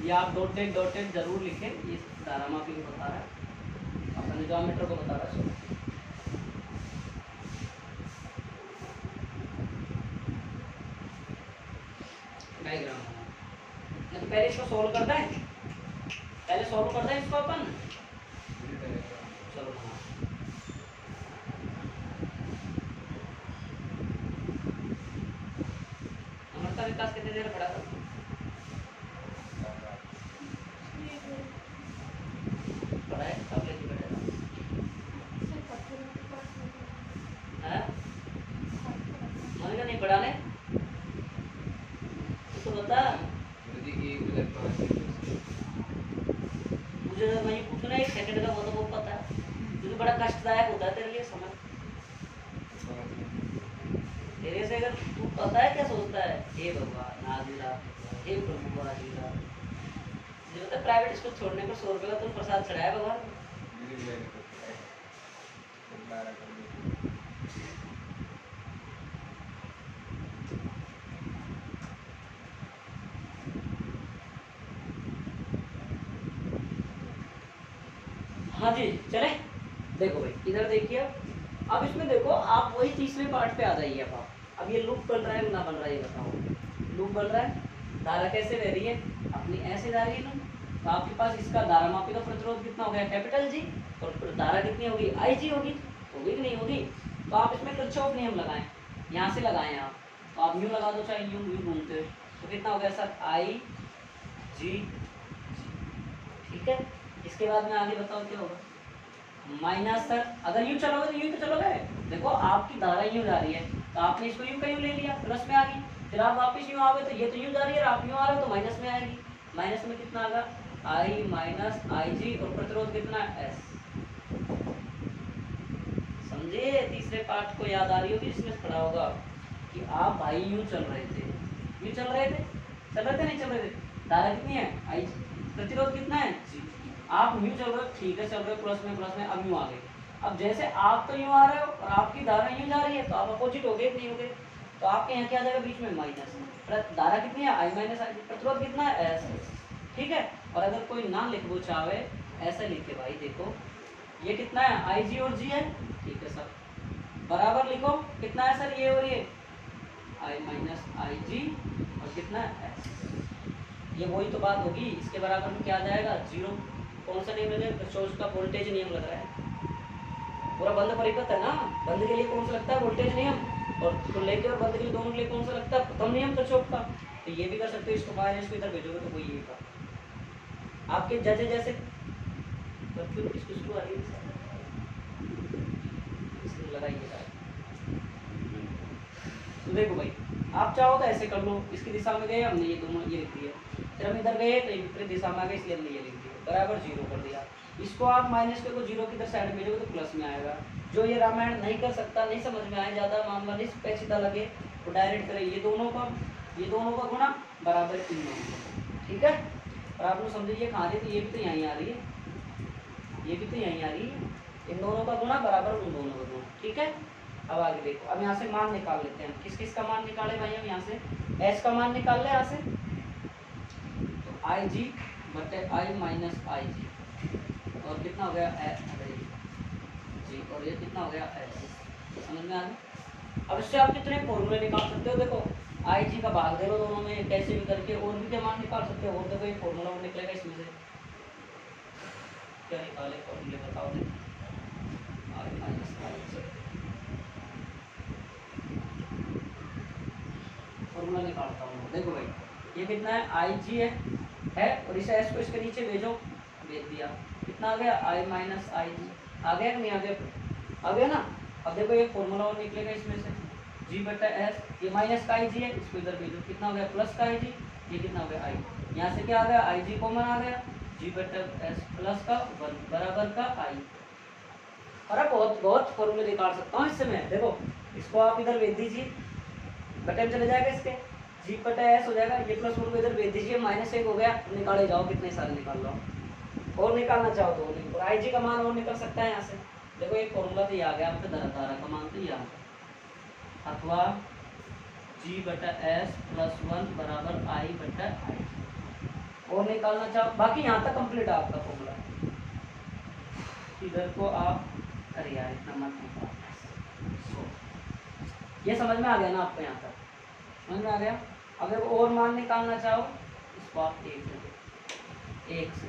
ये आप डॉटेड जरूर लिखें, ये धारामापी को बता रहा है, अपने जो अमीटर को बता रहा है। डायग्राम तो पहले इसको सोल्व करते हैं, पहले सोल्व करते हैं इसको अपन, चलो अमृता विकास कितने देर पढ़ा था, पढ़ाए कब लेके बैठे था, मन का नहीं पढ़ाने तो बता मुझे, मैं ये पूछना एक सेकंड का, वो तो बहुत पता है, क्योंकि बड़ा कष्टदायक होता है तेरे लिए समझ, तेरे से अगर तू पता है क्या सोचता है, हे भगवान नाजिला, हे प्रभु नाजिला, जो तो प्राइवेट स्कूल छोड़ने पर 100 रुपये का तुम प्रसाद चढ़ाया भगवान। हाँ जी चले, देखो भाई इधर देखिए, अब इसमें देखो आप वही तीसरे पार्ट पे आ जाइए। अब ये लूप बन रहा है ना बन रहा है, ये बताओ, लूप बन रहा है, धारा कैसे बह रही है, अपनी ऐसे जा रही है ना, तो आपके पास इसका धारामापी का प्रतिरोध कितना हो गया, कैपिटल जी, और धारा कितनी होगी, आई जी होगी कि नहीं होगी। तो आप इसमें किरचॉफ नियम लगाएं, यहाँ से लगाएं आप, तो आप यूँ लगा दो चाहे यूँ यूँ घूमते हुए, तो कितना हो गया सर, आई जी, ठीक है। इसके बाद में आगे बताओ क्या होगा, माइनस सर, अगर यूँ चलोगे तो यूँ तो चलोगे, देखो आपकी धारा यूँ जा रही है तो आपने इसको यूँ का यूँ ले लिया, प्लस में आ गई, फिर आप वापस यूँ आओगे तो ये तो यूँ जा रही है, आप यूँ आ रहे हो तो माइनस में आएगी, माइनस में कितना आएगा, आई माइनस आई जी, और प्रतिरोध कितना, एस, समझे। तीसरे पार्ट को याद आ रही होगी, इसमें पढ़ा होगा कि आप भाई यूँ चल रहे थे, यूँ चल रहे थे, नहीं चल रहे थे, धारा कितनी है, आई जी, प्रतिरोध कितना है, जी, आप यूँ चल रहे हो, ठीक है चल रहे हो, प्लस में अब यूँ आ गए, अब जैसे आप तो यूँ आ रहे हो और आपकी धारा यूँ जा रही है तो आप अपोजिट हो गए नहीं हो गए, तो आपके यहाँ क्या आ जाएगा बीच में माइनस। धारा कितनी है I माइनस आई, प्रतिरोध कितना है S, ठीक है। और अगर कोई ना लिखो चाहे ऐसा लिखे भाई, देखो ये कितना है IG और G है, ठीक है सर, बराबर लिखो कितना है सर ये और ये I माइनस आई जी और कितना है S, ये वही तो बात होगी। इसके बराबर में क्या आ जाएगा 0। कौन सा नियम है तो उसका वोल्टेज नियम लग रहा है, पूरा बंद परिपथ है ना, बंद के लिए कौन सा लगता है वोल्टेज नियम, और तो लेके और बंद के लिए दोनों के लिए कौन सा लगता है प्रथम नियम किरचॉफ का। तो ये भी कर सकते हो, इसको माइनस को इधर भेजोगे तो वही होगा आपके जजे जैसे इसको लगाइएगा। तो देखो भाई आप चाहो तो ऐसे कर लो, इसकी दिशा में गए हमने ये दोनों ये लिख दिया, फिर हम इधर गए तो विपरीत दिशा में आ गए इसलिए हमने ये लिख दिया, बराबर 0 कर दिया। इसको आप माइनस को 0 की इधर साइड में भेजोगे तो प्लस में आएगा। जो ये रामायण नहीं कर सकता, नहीं समझ में आए, ज़्यादा मामला नहीं पेचीदा लगे तो डायरेक्ट करें ये दोनों का गुणा बराबर इन दोनों का, ठीक है। और आप लोग समझिए कहाँ रही थी, ये भी तो यहीं आ रही है, ये भी तो यहीं आ रही है, इन दोनों का गुणा बराबर उन दोनों का गुणा, ठीक है। अब आगे देखो, अब यहाँ से मान निकाल लेते हैं, किस किस का मान निकाले भाई, हम यहाँ से S का मान निकाल ले यहाँ से, तो IG बटे I माइनस आई जी, और कितना हो गया जी, और ये कितना हो गया S, समझ में आ गया। अब इससे आप कितने फॉर्मूले निकाल सकते हो, देखो IG का भाग दे लो दोनों में कैसे भी करके, और भी क्या मान निकाल सकते हो, और देखो ये फॉर्मूला वो निकलेगा इसमें से, क्या निकाले फॉर्मूले बताओ, I minus I G formula निकालता हूँ। देखो भाई ये कितना है IG है और इस S को इसके नीचे भेजो, भेज दिया, कितना आ गया I माइनस आई जी, आ गया नहीं आ गया, आ गया ना। अब देखो ये फॉर्मूला और निकलेगा इसमें से G बटा S, ये माइनस का IG है, इसको इधर भेजो, कितना हो गया प्लस का IG, ये कितना हो गया I, यहाँ से क्या आ गया IG कॉमन आ गया, G बटा S प्लस का 1 बराबर का I। अरे बहुत फॉर्मूले निकाल सकता हूँ इससे मैं, देखो इसको आप इधर भेज दीजिए, बटे में चले जाएगा इसके, G बटा S हो जाएगा, ये प्लस 1 को इधर भेज दीजिए, -1 हो गया, निकाले जाओ कितने सारे निकाल लो, और निकालना चाहो तो नहीं, और IG का मान और निकल सकता है यहाँ से। देखो एक फॉर्मूला तो ये आ गया आपका धारा का मान तो ये आ गया, अथवा G बटा S प्लस 1 बराबर I बटा I, और निकालना चाहो, बाकी यहाँ तक कंप्लीट है आपका फॉर्मूला, इधर को आप अरे यार इतना मत निकाल, ये समझ में आ गया ना आपको, यहाँ तक समझ में आ गया। अगर और मान निकालना चाहो इसको आप एक से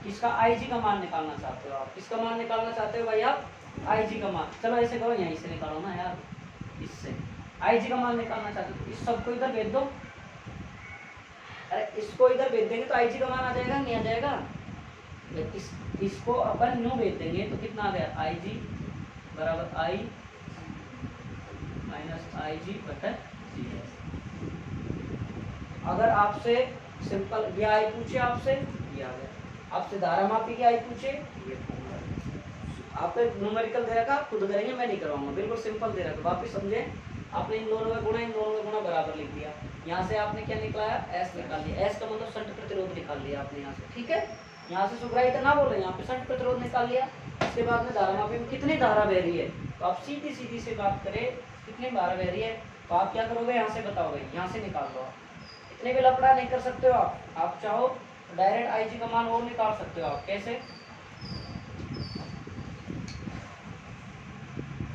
किसका IG का मान निकालना चाहते हो, आप किसका मान निकालना चाहते हो भाई, आप IG का मान, चलो ऐसे करो यहीं से निकालो ना यार, इससे IG का मान निकालना चाहते हो, इस सबको इधर भेज दो, अरे इसको इधर भेज देंगे तो IG का मान आ जाएगा नहीं आ जाएगा, इसको अपन न्यू भेज देंगे तो कितना आ गया IG बराबर I माइनस आई जी बटा जी। अगर आपसे सिंपल ये आई पूछे, आपसे ये आ गया, आपसे धारा मापी की आई पूछे, ये आपको न्यूमेरिकल दे रखा, खुद करेंगे, मैं नहीं करवाऊंगा, बिल्कुल सिंपल दे रखा, वापिस समझे, आपने इन दोनों का गुणा, इन दोनों का गुणा बराबर लिख दिया, यहाँ से आपने क्या निकाला S निकाल लिया, S का मतलब शंट प्रतिरोध निकाल लिया आपने यहाँ से, ठीक है। यहाँ से सुग्राहित ना बोले, यहाँ पे शंट प्रतिरोध निकाल लिया, इसके बाद में धारा मापी में कितनी धारा बह रही है, तो आप सीधी सीधी से बात करें कितनी धारा बह रही है, तो आप क्या करोगे यहाँ से बताओगे, यहाँ से निकाल दो, इतने भी लफड़ा नहीं कर सकते हो आप चाहो डायरेक्ट IG का मान और निकाल सकते हो आप, कैसे,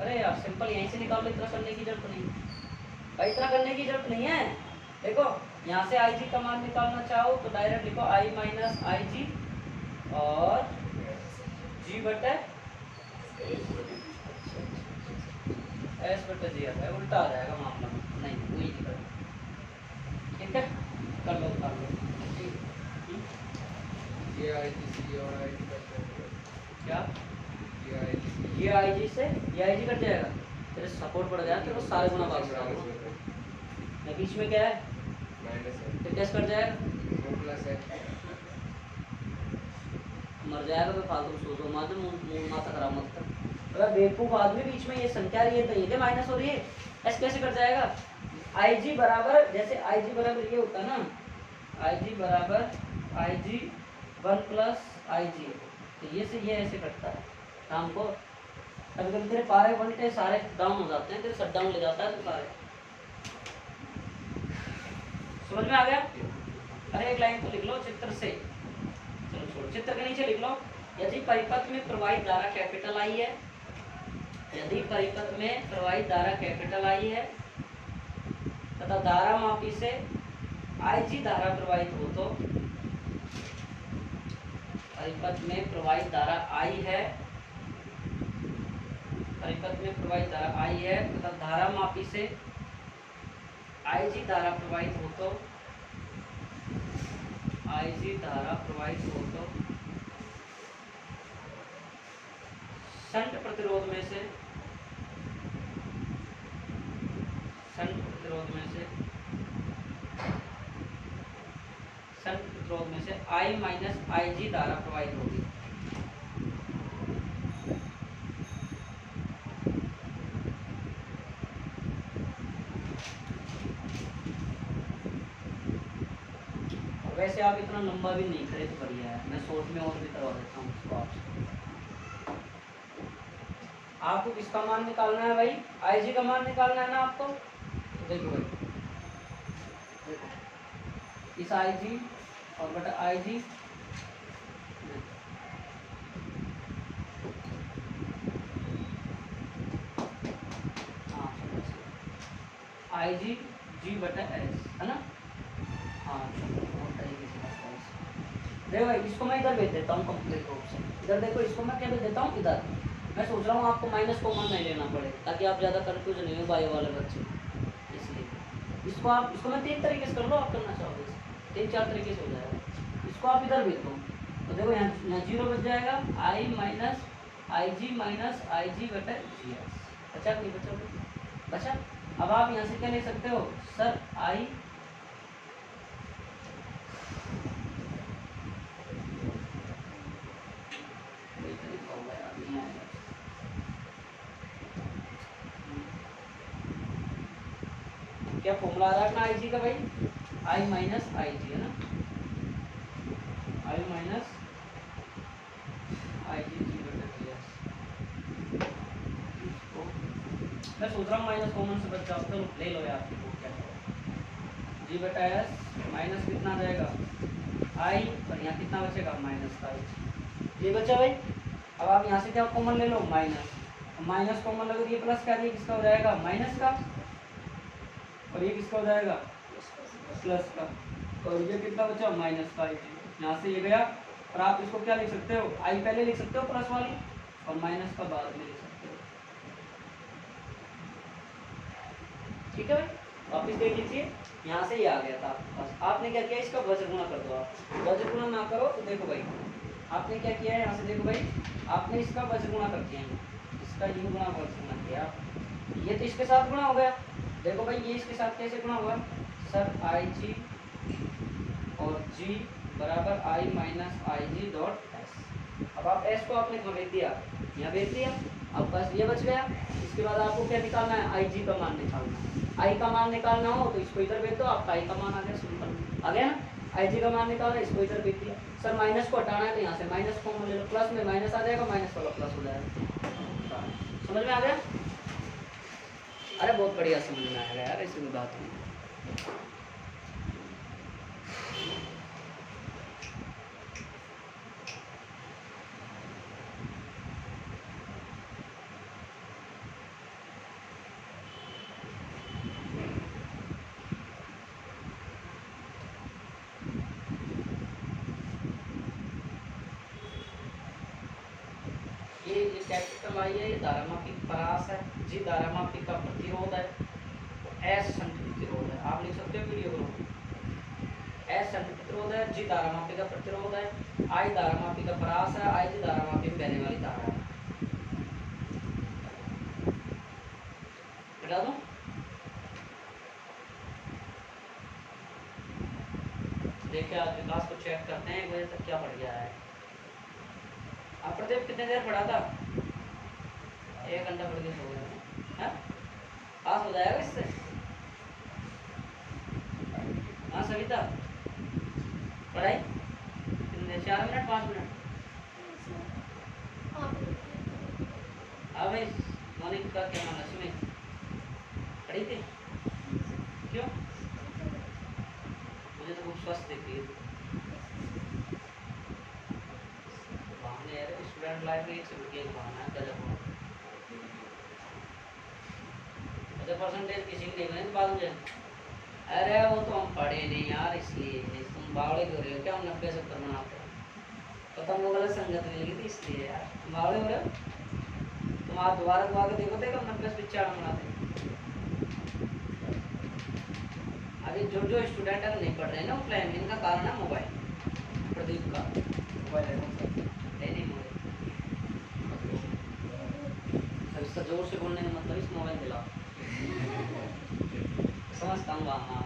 अरे यार सिंपल यहीं से निकाल लो, इतना करने की जरूरत नहीं भाई, इतना करने की जरूरत नहीं है। देखो यहाँ से IG का मान निकालना चाहो तो डायरेक्ट लिखो I माइनस आई जी और G बटे S बटे जी आता है, उल्टा आ जाएगा मामला, नहीं वही निकल, ठीक है, कर लो कर लो, क्या ये IG से ये IG कट जाएगा, तेरे सपोर्ट पड़ गया, तेरे सारे गुना भाग बढ़ा दो, बीच में क्या है फिर कैसे कट जाएगा, मर जाएगा तो फालतू सोचो मत, माथा खराब मत कर, अगर बेवकूफ आदमी बीच में ये संख्या रही है तो ये माइनस हो रही है, S कैसे कट जाएगा, IG बराबर, जैसे IG बराबर ये होता है ना, IG बराबर IG 1 प्लस IG, तो ये से ये ऐसे कटता है, काम को कभी कभी तेरे पारे वोल्टेज सारे डाउन हो जाते हैं, तेरे शट डाउन ले जाता है तो सारे। समझ में आ गया? अरे एक लाइन तो लिख लो चित्र से, चलो छोड़ो, चित्र के नीचे लिख लो, यदि परिपथ में प्रवाहित धारा कैपिटल आई है, यदि परिपथ में प्रवाहित धारा कैपिटल आई है तथा धारा मापी से IG धारा प्रवाहित हो तो, परिपथ में प्रवाहित धारा I है, परिपथ में प्रवाहित धारा I है तथा धारा मापी से IG धारा प्रवाहित हो तो, IG धारा प्रवाहित हो तो शंट प्रतिरोध में से, शंट प्रतिरोध में से, शंट प्रतिरोध में से I माइनस IG धारा प्रवाहित होगी। वैसे आप इतना लंबा भी नहीं करे तो बढ़िया है, मैं शॉर्ट में और भी करवा देता हूँ उसको आपसे। आपको किसका मान निकालना है भाई? IG का मान निकालना है ना आपको। तो देखो भाई, देखो इस IG और बटा IG, हाँ IG G बटा S है ना। हाँ और तरीके से देखो भाई, इसको मैं इधर भेज देता हूँ कंप्लीट रूप से। इधर देखो, इसको मैं क्या भेज देता हूँ इधर। मैं सोच रहा हूँ आपको माइनस कॉमन नहीं लेना पड़े, ताकि आप ज़्यादा कंफ्यूज नहीं हो बायो वाले बच्चे, इसलिए इसको आप, इसको मैं 3 तरीके से कर लो, आप करना चाहोगे 3-4 तरीके से हो जाएगा। इसको आप इधर भेज दो तो देखो यहाँ 0 बच जाएगा, I minus IG minus IG बटा GS। बचा नहीं बचा? बचा। अब आप यहाँ से क्या ले सकते हो सर, I क्या फॉर्मूला आ रहा है अपना IG का भाई? I माइनस IG है ना, I माइनस IG G बटा GS। मैं सोच रहा हूँ माइनस कॉमन से बच जाओ, तो ले लो यार, क्या G बटा S माइनस कितना आ जाएगा I, और यहाँ कितना बचेगा माइनस का I। ये बचा भाई। अब आप यहाँ से क्या कॉमन ले लो, माइनस, माइनस कॉमन लगे तो ये प्लस का, ये किसका हो जाएगा माइनस का, और ये किसका हो जाएगा प्लस का, और ये कितना बचा माइनस का। यहाँ से ये गया, और आप इसको क्या लिख सकते हो, I पहले लिख सकते हो प्लस वाली, और माइनस का बाद में लिख सकते हो। ठीक है भाई, वापिस देख लीजिए, यहाँ से ये आ गया था आपके पास। आपने क्या किया, इसका वज्र गुणा कर दो। आप वज्र गुणा ना करो तो देखो भाई, आपने क्या किया है, यहाँ से देखो भाई, आपने इसका वज्र गुणा कर दिया, इसका यू गुणा वज्र गुणा किया, ये तो इसके साथ गुणा हो गया। देखो भाई, ये इसके साथ कैसे गुणा हुआ सर, IG और G बराबर I minus IG dot S। अब आप S को आपने कहाँ भेज दिया, यहाँ भेज दिया। अब बस ये बच गया। इसके बाद आपको क्या निकालना है, IG का मान निकालना है। I का मान निकालना हो तो इसको इधर भेज दो, आपका I का मान आ गया, सिंपल आ गया ना। IG का मान निकालना है, इसको इधर भेज दिया। सर माइनस को हटाना है तो यहाँ से माइनस कॉमन ले लो, प्लस में माइनस आ जाएगा, माइनस वाला प्लस हो जाएगा। समझ में आ गया? अरे बहुत बढ़िया समझ में आएगा यार, ऐसी कोई बात नहीं। ये कैपिटल आई है, ये धारामापी परास है, जी धारामापी का प्रतिरोध है, एस शंट प्रतिरोध है। आप लिख सकते हो वीडियो को, एस शंट प्रतिरोध है, जी धारामापी का प्रतिरोध है, आई धारामापी का परास है, आई जी धारामापी में बहने वाली धारा है। बता दूं? देखिए आज विकास को चेक करते हैं 1 बजे तक क्या पढ़ गया है। आप प्रदीप कितने देर पढ़ा था? 1 घंटा पढ़ के सो गया, पास हो जाएगा इससे। हाँ सविता, पढ़ाई कितने, 4 मिनट 5 मिनट? अब भाई मोनिका का क्या नाम है सुमित पढ़ी थी क्यों मुझे तो खूब स्वस्थ दिखती है बहाने यार स्टूडेंट लाइफ में एक से बढ़ के एक बहाना है गजब अच्छा परसेंटेज किसी की नहीं बने बाद में अरे वो तो हम पढ़े नहीं यार इसलिए तुम बावड़े क्यों रहे हो क्या हम 90-70 बनाते हैं पता वो गलत संगत में लगी थी इसलिए यार तुम बावड़े हो रहे हो तुम आज दोबारा दुआ के देखो थे हम 90-95 बनाते अभी जो जो स्टूडेंट है नहीं पढ़ रहे हैं ना ऑफलाइन में इनका कारण है मोबाइल प्रदीप का मोबाइल है नहीं मोबाइल इसका जोर से बोलने का मतलब इस मोबाइल दिलाओ समझता हूँ हाँ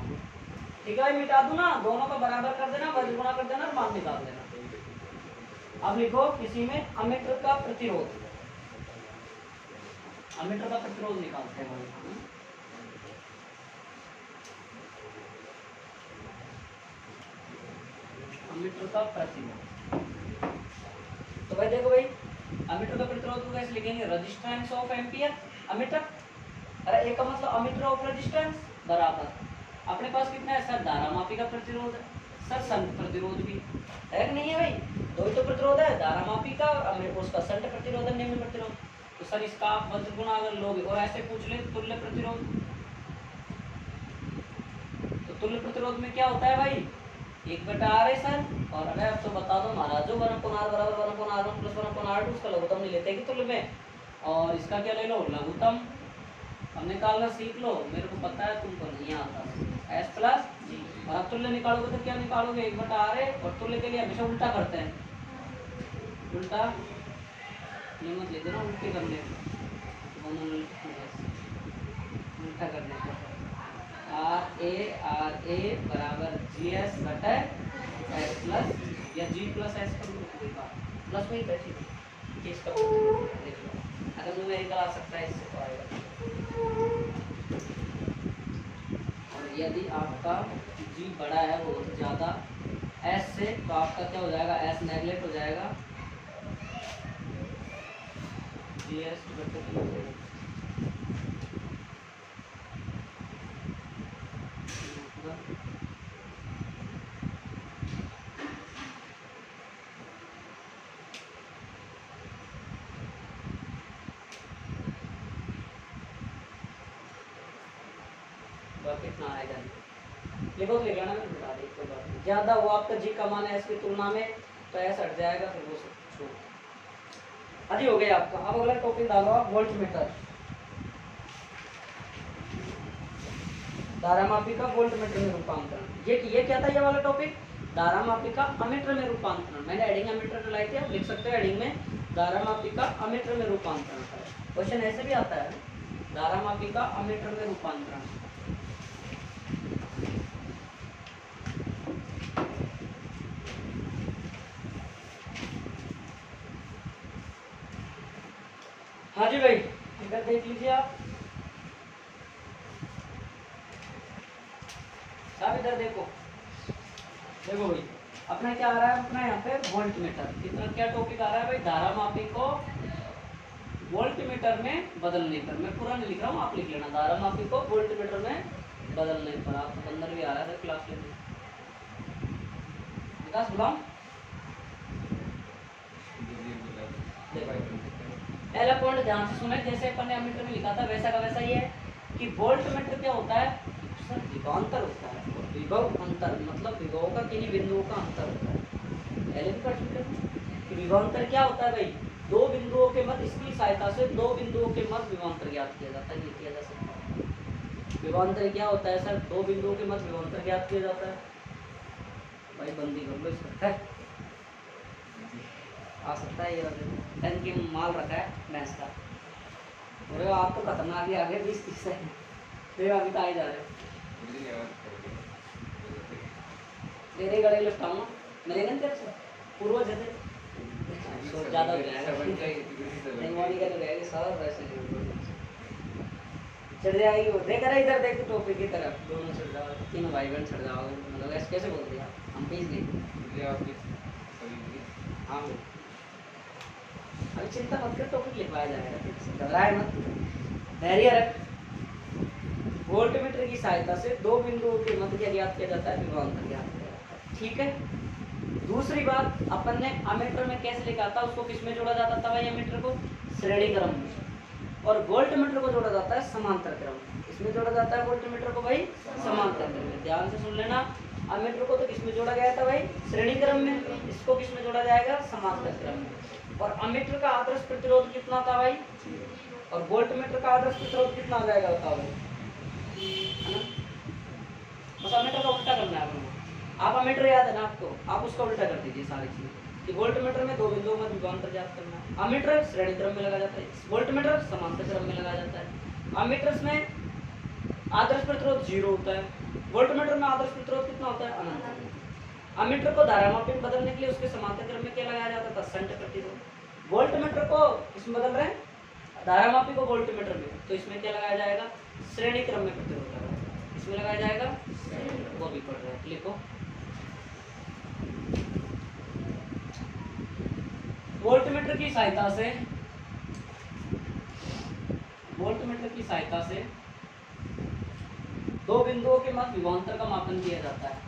ठीक है मिटा दूँ ना दोनों का बराबर कर देना वज्र गुणा कर देना और मान निकाल देना अब लिखो किसी में अमीटर का प्रतिरोध अमीटर का प्रतिरोध निकालते हैं अमीटर का प्रतिरोध तो भाई देखो भाई अमीटर का प्रतिरोध को कैसे लिखेंगे रेजिस्टेंस ऑफ एम्पियर अमीटर अरे एक का मतलब अमीटर ऑफ रेजिस्टेंस बराबर अपने पास कितना है सर धारामापी का प्रतिरोध है सर संट प्रतिरोध भी है कि नहीं है भाई दो तो प्रतिरोध है धारामापी का और उसका संट प्रतिरोध है निम्न प्रतिरोध तो सर इसका आप वज्र गुणा अगर लोगे और ऐसे पूछ ले तुल्य प्रतिरोध तो तुल्य प्रतिरोध में क्या होता है भाई 1/r है सर और अगर आप तो बता दो महाराज जो 1/r बराबर 1/r1 + 1/r2 उसका लघुत्तम नहीं लेते कि तुल्य में और इसका क्या ले लो लघुत्तम अब निकालना सीख लो मेरे को पता है तुमको नहीं आता s + g और अब तुल्य निकालोगे तो क्या निकालोगे 1/r है और तुल्य के लिए हमेशा उल्टा करते हैं उल्टा ये मत ले देना उल्टे करने उल्टा करने को RA बराबर GS बटा S प्लस या G प्लस S का कोई बात प्लस में ही बैठी चीज का देख लो अगर न्यूमेरिकल आ सकता है इससे तो आएगा और यदि आपका G बड़ा है बहुत ज़्यादा S से तो आपका क्या हो जाएगा S नेगलेक्ट हो जाएगा GS बटे कितना आएगा लिखो लिख लेना मैं बता दी कोई बात नहीं ज़्यादा वो आपका जी का मान है इसकी तुलना में तो ऐसा हट जाएगा फिर वो छोड़ अभी हो गया आपका अब अगला टॉपिक डालो आप वोल्टमीटर धारामापी का वोल्टमीटर में रूपांतरण ये क्या था ये वाला टॉपिक धारामापी का अमीटर में रूपांतरण मैंने एडिंग अमीटर लाई थी आप लिख सकते हो एडिंग में धारामापी का अमीटर में रूपांतरण क्वेश्चन ऐसे भी आता है धारामापी का अमीटर में रूपांतरण हाँ जी भाई इधर देख लीजिए आप इधर देखो भाई अपना क्या आ रहा है अपना यहाँ पे वोल्टमीटर कितना क्या टॉपिक आ रहा है भाई धारामापी को वोल्टमीटर में बदलने पर मैं पूरा नहीं लिख रहा हूँ आप लिख लेना धारामापी को वोल्टमीटर में बदलने पर आप अंदर भी आ रहा है क्लास लेने विकास बुलाओ पहला पॉइंट ध्यान से सुने जैसे अपन ने अमीटर में लिखा था वैसा का वैसा ही है कि वोल्टमीटर क्या होता है सर विभवांतर होता है और विभव अंतर मतलब विभव का किन्हीं बिंदुओं का अंतर होता है पहले भी पढ़ चुके हैं कि विभवांतर क्या होता है भाई दो बिंदुओं के मध्य इसकी सहायता से दो बिंदुओं के मध्य विभवांतर ज्ञात किया जाता है ये किया जा सकता है विभवांतर क्या होता है सर दो बिंदुओं के मध्य विभवांतर ज्ञात किया जाता है भाई बंदी कर लो इसका आ सकता है ये टन की माल रखा है भैंस का अरे आप तो खतरनाक ही आगे 20-30 है फिर अभी तो आए जा रहे तेरे गले लिपटाऊंगा मिलेगा ना तेरे से पूर्वज है तो ज़्यादा हो जाएगा नहीं मॉर्निंग का तो रहेगी सर वैसे चढ़ जाएगी वो देख रहा इधर देख टोपी की तरफ दोनों चढ़ जाओ तीनों भाई बहन चढ़ जाओगे मतलब ऐसे कैसे बोल दिया हम पीस गए हाँ अरे चिंता मत कर, टॉपिक लिखवाया जाएगा, घबराए मत, धैर्य रख। वोल्टमीटर की सहायता से दो बिंदुओं के मध्य क्या ज्ञात किया जाता है, विभवांतर ज्ञात किया जाता है, ठीक है। दूसरी बात, अपन ने अमीटर में कैसे लिखा था, उसको किस में जोड़ा जाता था भाई, अमीटर को श्रेणी क्रम में, और वोल्टमीटर को जोड़ा जाता है समांतर क्रम में। इसमें जोड़ा जाता है वोल्टमीटर को भाई समांतर क्रम में, ध्यान से सुन लेना। अमीटर को तो किसमें जोड़ा गया था भाई, श्रेणी क्रम में, इसको किसमें जोड़ा जाएगा, समांतर क्रम में। और अमीटर का आदर्श प्रतिरोध कितना था भाई, और वोल्टमीटर का आदर्श प्रतिरोध कितना आ जाएगा बताओ भाई, है ना। बस अमीटर का उल्टा करना है आपको, आप अमीटर याद है ना आपको, आप उसका उल्टा कर दीजिए सारी चीज, कि वोल्टमीटर में दो बिंदुओं में विभवांतर ज्ञात करना है, अमीटर श्रेणी क्रम में लगा जाता है, वोल्टमीटर समांतर क्रम में लगा जाता है। अमीटर्स में आदर्श प्रतिरोध 0 होता है, वोल्टमीटर में आदर्श प्रतिरोध कितना होता है, अनंत। अमीटर को धारामापी में बदलने के लिए उसके समांतर क्रम में क्या लगाया जाता था, शंट प्रतिरोध। वोल्टमीटर को इसमें बदल रहे हैं, धारामापी को वोल्टमीटर में, तो इसमें क्या लगाया जाएगा, श्रेणी क्रम में प्रतिरोध लगाया, इसमें लगाया जाएगा, वो भी पढ़ रहे हैं, लिखो। वोल्टमीटर की सहायता से, वोल्टमीटर की सहायता से दो बिंदुओं के मध्य विभवांतर का मापन किया जाता है।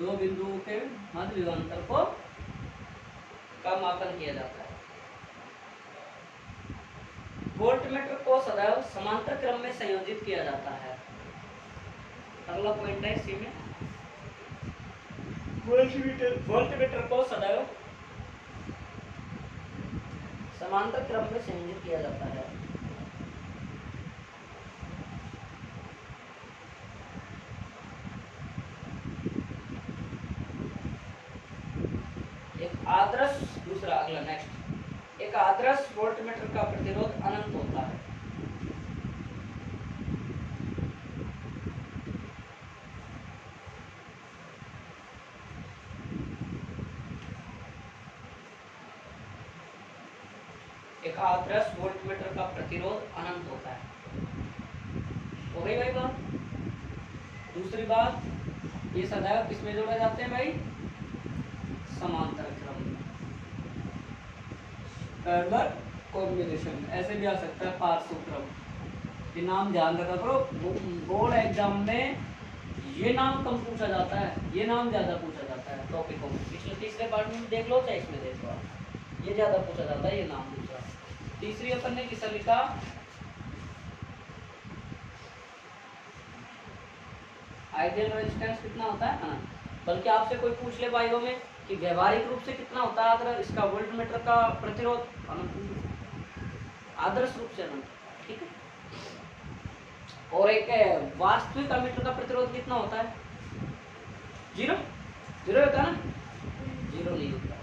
दो बिंदुओं के मध्य विभवांतर को का मापन किया जाता है। वोल्टमीटर को सदैव समांतर क्रम में संयोजित किया जाता है। अगला पॉइंट है इसी में, वोल्टमीटर को सदैव समांतर क्रम में संयोजित किया जाता है। एक आदर्श, दूसरा अगला नेक्स्ट, एक आदर्श वोल्टमीटर का प्रतिरोध अनंत होता है। एक आदर्श वोल्टमीटर का प्रतिरोध अनंत होता है। हो गई भाई बात। दूसरी बात, ये सदैव किसमें जोड़े जाते हैं भाई, समांतर क्रम में, पैरेलल कॉम्बिनेशन, ऐसे भी आ सकता है पार्श्व क्रम। ये नाम ध्यान रखा करो, बोर्ड एग्जाम में ये नाम कम पूछा जाता है, ये नाम ज्यादा पूछा जाता है टॉपिकों में। पिछले तीसरे पार्ट में देख लो चाहे इसमें देख लो, ये ज्यादा पूछा जाता है ये नाम दूसरा। तीसरी अपन ने किस लिखा, आइडियल रेजिस्टेंस कितना होता है, अनंत। बल्कि आपसे कोई पूछ ले भाइयों में कि व्यवहारिक रूप से कितना होता है अगर इसका वोल्टमीटर का प्रतिरोध, अनंत, आदर्श रूप से अनंत, ठीक है। और एक वास्तविक अमीटर का प्रतिरोध कितना होता है, 0 0 होता है ना, 0 नहीं होता।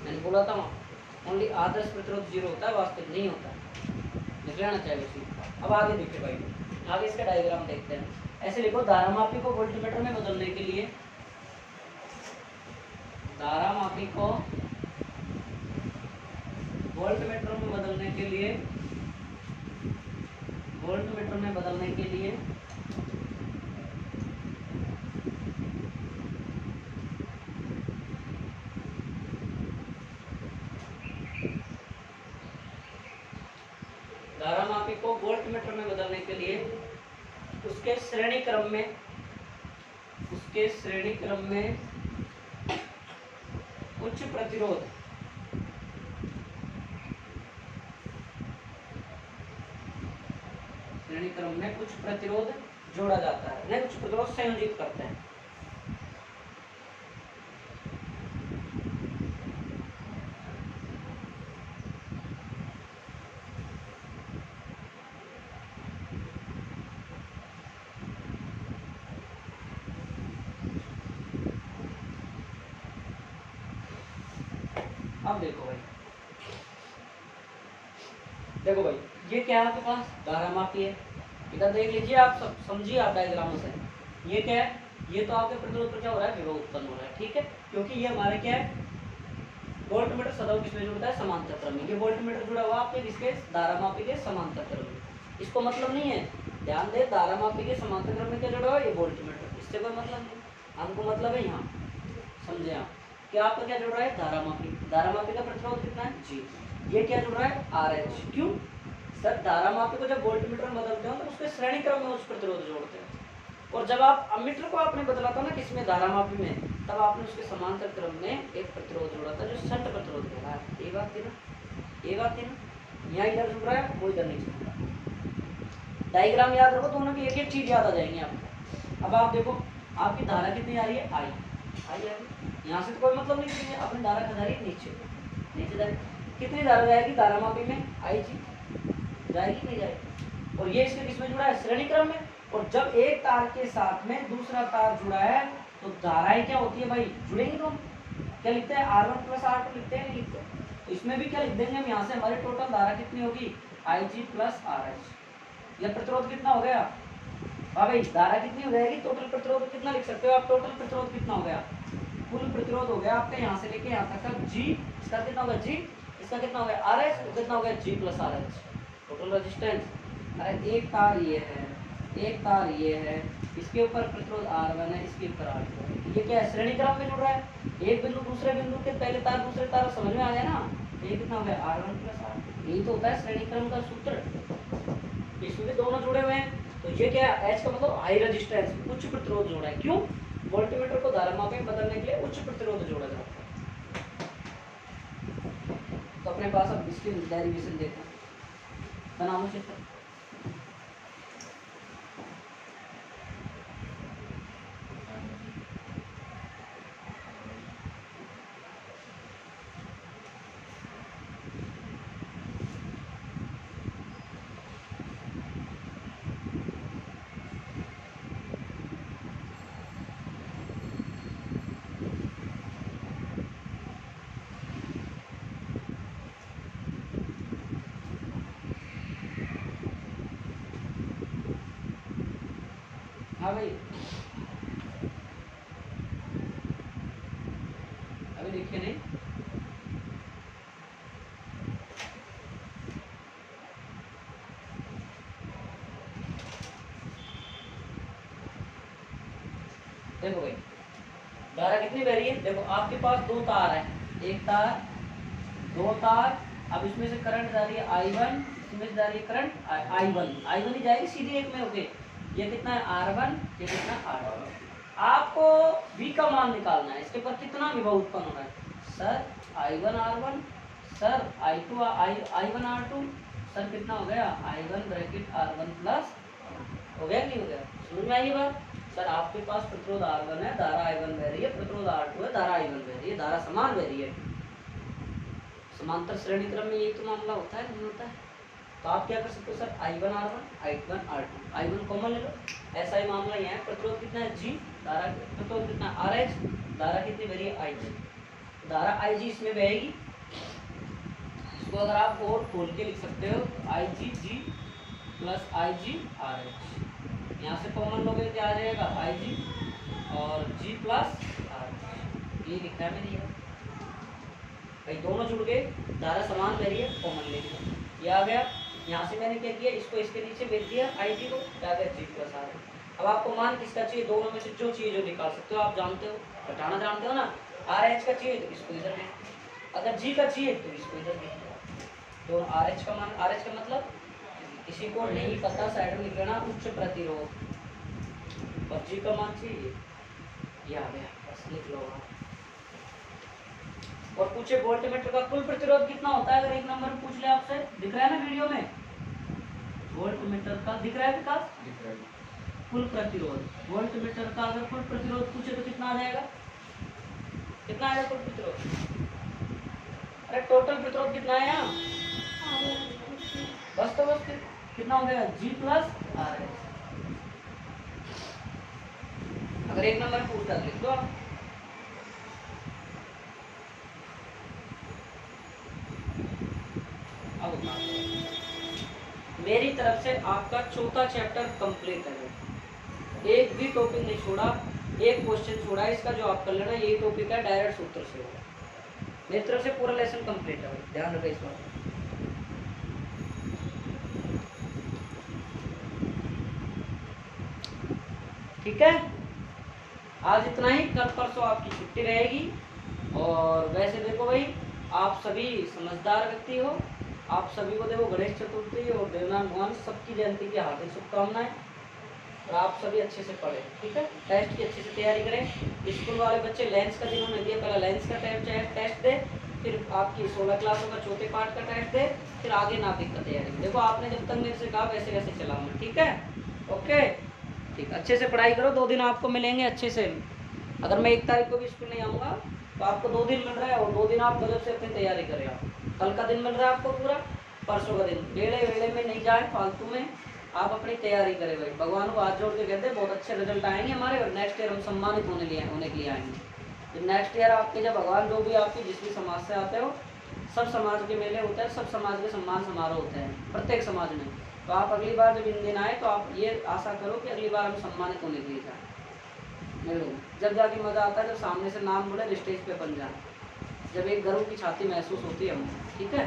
मैंने बोला था ओनली आदर्श प्रतिरोध 0 होता है, वास्तविक नहीं होता, लिख लेना चाहिए उसी। अब आगे देखिए भाई, आगे इसका डायग्राम देखते हैं। ऐसे लिखो, धारामापी को वोल्टमीटर में बदलने के लिए, धारामापी को वोल्टमीटर में बदलने के लिए, वोल्टमीटर में बदलने के लिए धारामापी को वोल्टमीटर में बदलने के लिए उसके श्रेणी क्रम में, उसके श्रेणी क्रम में उच्च प्रतिरोध, श्रेणी क्रम में कुछ प्रतिरोध जोड़ा जाता है, कुछ प्रतिरोध संयोजित करते हैं। अब देखो भाई, देखो भाई, ये क्या है आपके पास, धारामापी है, इधर देख लीजिए आप, सब समझिए आप डायग्राम से। ये क्या है, ये तो आपके प्रतिरोध पर क्या हो रहा है, विभव उत्पन्न हो रहा है, ठीक है। क्योंकि ये हमारे क्या है, वोल्टमीटर सदैव किसमें जुड़ता है, समांतर क्रम में। ये वोल्टमीटर जुड़ा हुआ आपके किसके, धारामापी के समांतर क्रम में। इसको मतलब नहीं है ध्यान दे, धारामापी के समांतर क्रम में क्या जुड़ा हुआ है, ये वोल्टमीटर, इससे कोई मतलब नहीं, हमको मतलब है यहाँ, समझे आप क्या आपका क्या जुड़ रहा है, धारामापी, धारामापी का प्रतिरोध कितना है जी, ये क्या जुड़ रहा है RH, क्यों सर, धारामापी को जब वोल्टमीटर में बदलते हो तो उसके श्रेणी क्रम में उस प्रतिरोध जोड़ते हैं, और जब आप अमीटर को आपने बदला था ना किसमें, धारामापी में, तब आपने उसके समांतर क्रम में एक प्रतिरोध जोड़ा था जो शंट प्रतिरोध कहलाया, ये बात थी ना, ये बात थी ना, यहाँ इधर जुड़ रहा है वो इधर नहीं जुड़ रहा, डायग्राम याद रखो, दोनों की एक एक चीज याद आ जाएंगी आपको। अब आप देखो आपकी धारा कितनी आ रही है, आई आ रही, यहाँ से तो कोई मतलब नहीं करेंगे, अपनी धारा खा जा रही है नीचे, नीचे जा रही, कितनी धारा जाएगी धारामापी में, आई जी जाएगी नहीं जाएगी, और ये इसके किसमें जुड़ा है, श्रेणी क्रम में, और जब एक तार के साथ में दूसरा तार जुड़ा है तो धाराएं क्या होती है भाई, जुड़ेंगी दोनों, क्या लिखते हैं R1 + R2 लिखते हैं, नहीं लिखते, तो इसमें भी क्या लिख देंगे हम, यहाँ से हमारी टोटल धारा कितनी होगी, IG + RH, यह प्रतिरोध कितना हो गया, हाँ भाई धारा कितनी हो जाएगी, टोटल प्रतिरोध कितना लिख सकते हो आप, टोटल प्रतिरोध कितना हो गया, कुल प्रतिरोध हो गया आपका यहाँ से लेके यहाँ तक का G, इसका कितना होगा G, इसका कितना हो गया RH, कितना हो गया G + RH, टोटल रेजिस्टेंस। अरे एक तार ये है, एक तार ये है, इसके ऊपर प्रतिरोध R1 है, इसके ऊपर R2 है, ये क्या है, श्रेणी क्रम में जुड़ रहा है, एक बिंदु दूसरे बिंदु के पहले तार दूसरे तार, समझ में आ गया ना, ये कितना हो गया R1 + R2, यही तो होता है श्रेणी क्रम का सूत्र, इसमें भी दोनों जुड़े हुए हैं, तो ये क्या है, H का मतलब हाई रेजिस्टेंस, उच्च प्रतिरोध जोड़ा है, क्यों, वोल्टमीटर को धारामापी में बदलने के लिए उच्च प्रतिरोध जोड़ा जाता है। तो अपने पास अब इसकी डेरिवेशन देखते हैं, बनाओ चित्र, हाँ भाई अभी देखिए नहीं, देखो भाई धारा कितनी बह रही है, देखो आपके पास दो तार है, एक तार, दो तार, अब इसमें से करंट जा रही है I1, इसमें से जा रही है करंट I1 ही जाएगी सीधी एक में, ओके, ये कितना है R1, ये कितना R2, आपको V का मान निकालना है, इसके पर कितना विभव उत्पन्न होना है, sir I1 R1, sir I1 R2, sir कितना हो गया I1 ब्रैकेट R1 प्लस, हो गया नहीं हो गया, समझ में आई ये बात, सर आपके पास प्रतिरोध R1 है, धारा I1 बह रही है, प्रतिरोध R2 है, धारा I1 बह रही है, धारा समान बह रही है, समांतर श्रेणी क्रम में यही तो मामला होता है, नहीं होता है, तो आप क्या कर सकते हो sir, I1 R1, I1 R2, I1 common ले लो, ऐसा ही मामला यहाँ है, प्रतिरोध कितना है G, धारा प्रतिरोध कितना है RH, धारा कितनी बह रही है IG, धारा IG इसमें बहेगी, इसको अगर आप और खोल के लिख सकते हो IgG + IG RH, यहाँ से कॉमन लोगे क्या आ जाएगा IG और G + RH, ये लिखा है मैंने यहाँ भाई, दोनों जुड़ गए, धारा समान बह रही है, कॉमन ले लिया, ये आ गया, यहाँ से मैंने क्या किया, इसको इसके नीचे भेज दिया IG को, क्या गया G + RH, अब आपको मान किसका चाहिए, दोनों में से जो चाहिए जो निकाल सकते हो, आप जानते हो, घटाना जानते हो ना, RH का चाहिए तो इसको इधर भेज दो, अगर G का चाहिए तो इसको इधर भेज दो, तो RH का मान, RH का मतलब किसी को नहीं पता साइड में लिख लेना, उच्च प्रतिरोध, और G का मान चाहिए, ये आ गया, बस लिख लो आप। और पूछे वोल्टमीटर का कुल प्रतिरोध कितना होता है, अगर एक नंबर पूछ ले आपसे, दिख रहा है ना वीडियो में, वोल्टमीटर का दिख रहा है विकास, दिख रहा है, कुल प्रतिरोध, वोल्टमीटर का अगर कुल प्रतिरोध पूछे तो कितना आ जाएगा, कितना आएगा कुल प्रतिरोध, अरे टोटल प्रतिरोध कितना है यहाँ, बस तो बस कितना हो गया G + RH, अगर एक नंबर पूछता लिख दो आप, मेरी तरफ से आपका चौथा चैप्टर कंप्लीट है, एक भी टॉपिक नहीं छोड़ा, एक क्वेश्चन छोड़ा है इसका जो आप कर लेना, यही टॉपिक है, डायरेक्ट सूत्र से होगा, मेरी तरफ से पूरा लेसन कंप्लीट है, ध्यान रखें इस बात। ठीक है, आज इतना ही, कल परसों आपकी छुट्टी रहेगी। और वैसे देखो भाई, आप सभी समझदार व्यक्ति हो, आप सभी को देखो गणेश चतुर्थी और देवनाथ भगवान सबकी जयंती की हार्दिक शुभकामनाएं। और आप सभी अच्छे से पढ़ें, ठीक है, टेस्ट की अच्छे से तैयारी करें। स्कूल वाले बच्चे लेंस का जिन्होंने दिया, पहला लेंस का टेस्ट दे, फिर आपकी 16 क्लासों का चौथे पार्ट का टेस्ट दे, फिर आगे नापिक का तैयारी। देखो आपने जब तक मेरे से कहा वैसे वैसे चलाऊंगा, ठीक है, ओके, ठीक, अच्छे से पढ़ाई करो। 2 दिन आपको मिलेंगे अच्छे से। अगर मैं 1 तारीख को भी स्कूल नहीं आऊँगा तो आपको 2 दिन मिल रहा है, और 2 दिन आप गजब से अपनी तैयारी करें। आप कल का दिन मिल रहा है आपको पूरा, परसों का दिन वेले में नहीं जाए फालतू में, आप अपनी तैयारी करें भाई। भगवान को हाथ जोड़ के कहते हैं बहुत अच्छे रिजल्ट आएंगे हमारे, और नेक्स्ट ईयर हम सम्मानित होने के लिए आएंगे। जब नेक्स्ट ईयर आपके, जब भगवान जो भी आपकी जिस भी समाज से आते हो, सब समाज के मेले होते हैं, सब समाज के सम्मान समारोह होते हैं प्रत्येक समाज में। तो आप अगली बार जब इन दिन आए तो आप ये आशा करो कि अगली बार हम सम्मानित होने के लिए जाएँ। जब जाके मज़ा आता है जब सामने से नाम बोले, स्टेज पे बन जाए, जब एक गर्व की छाती महसूस होती है हमको, ठीक है।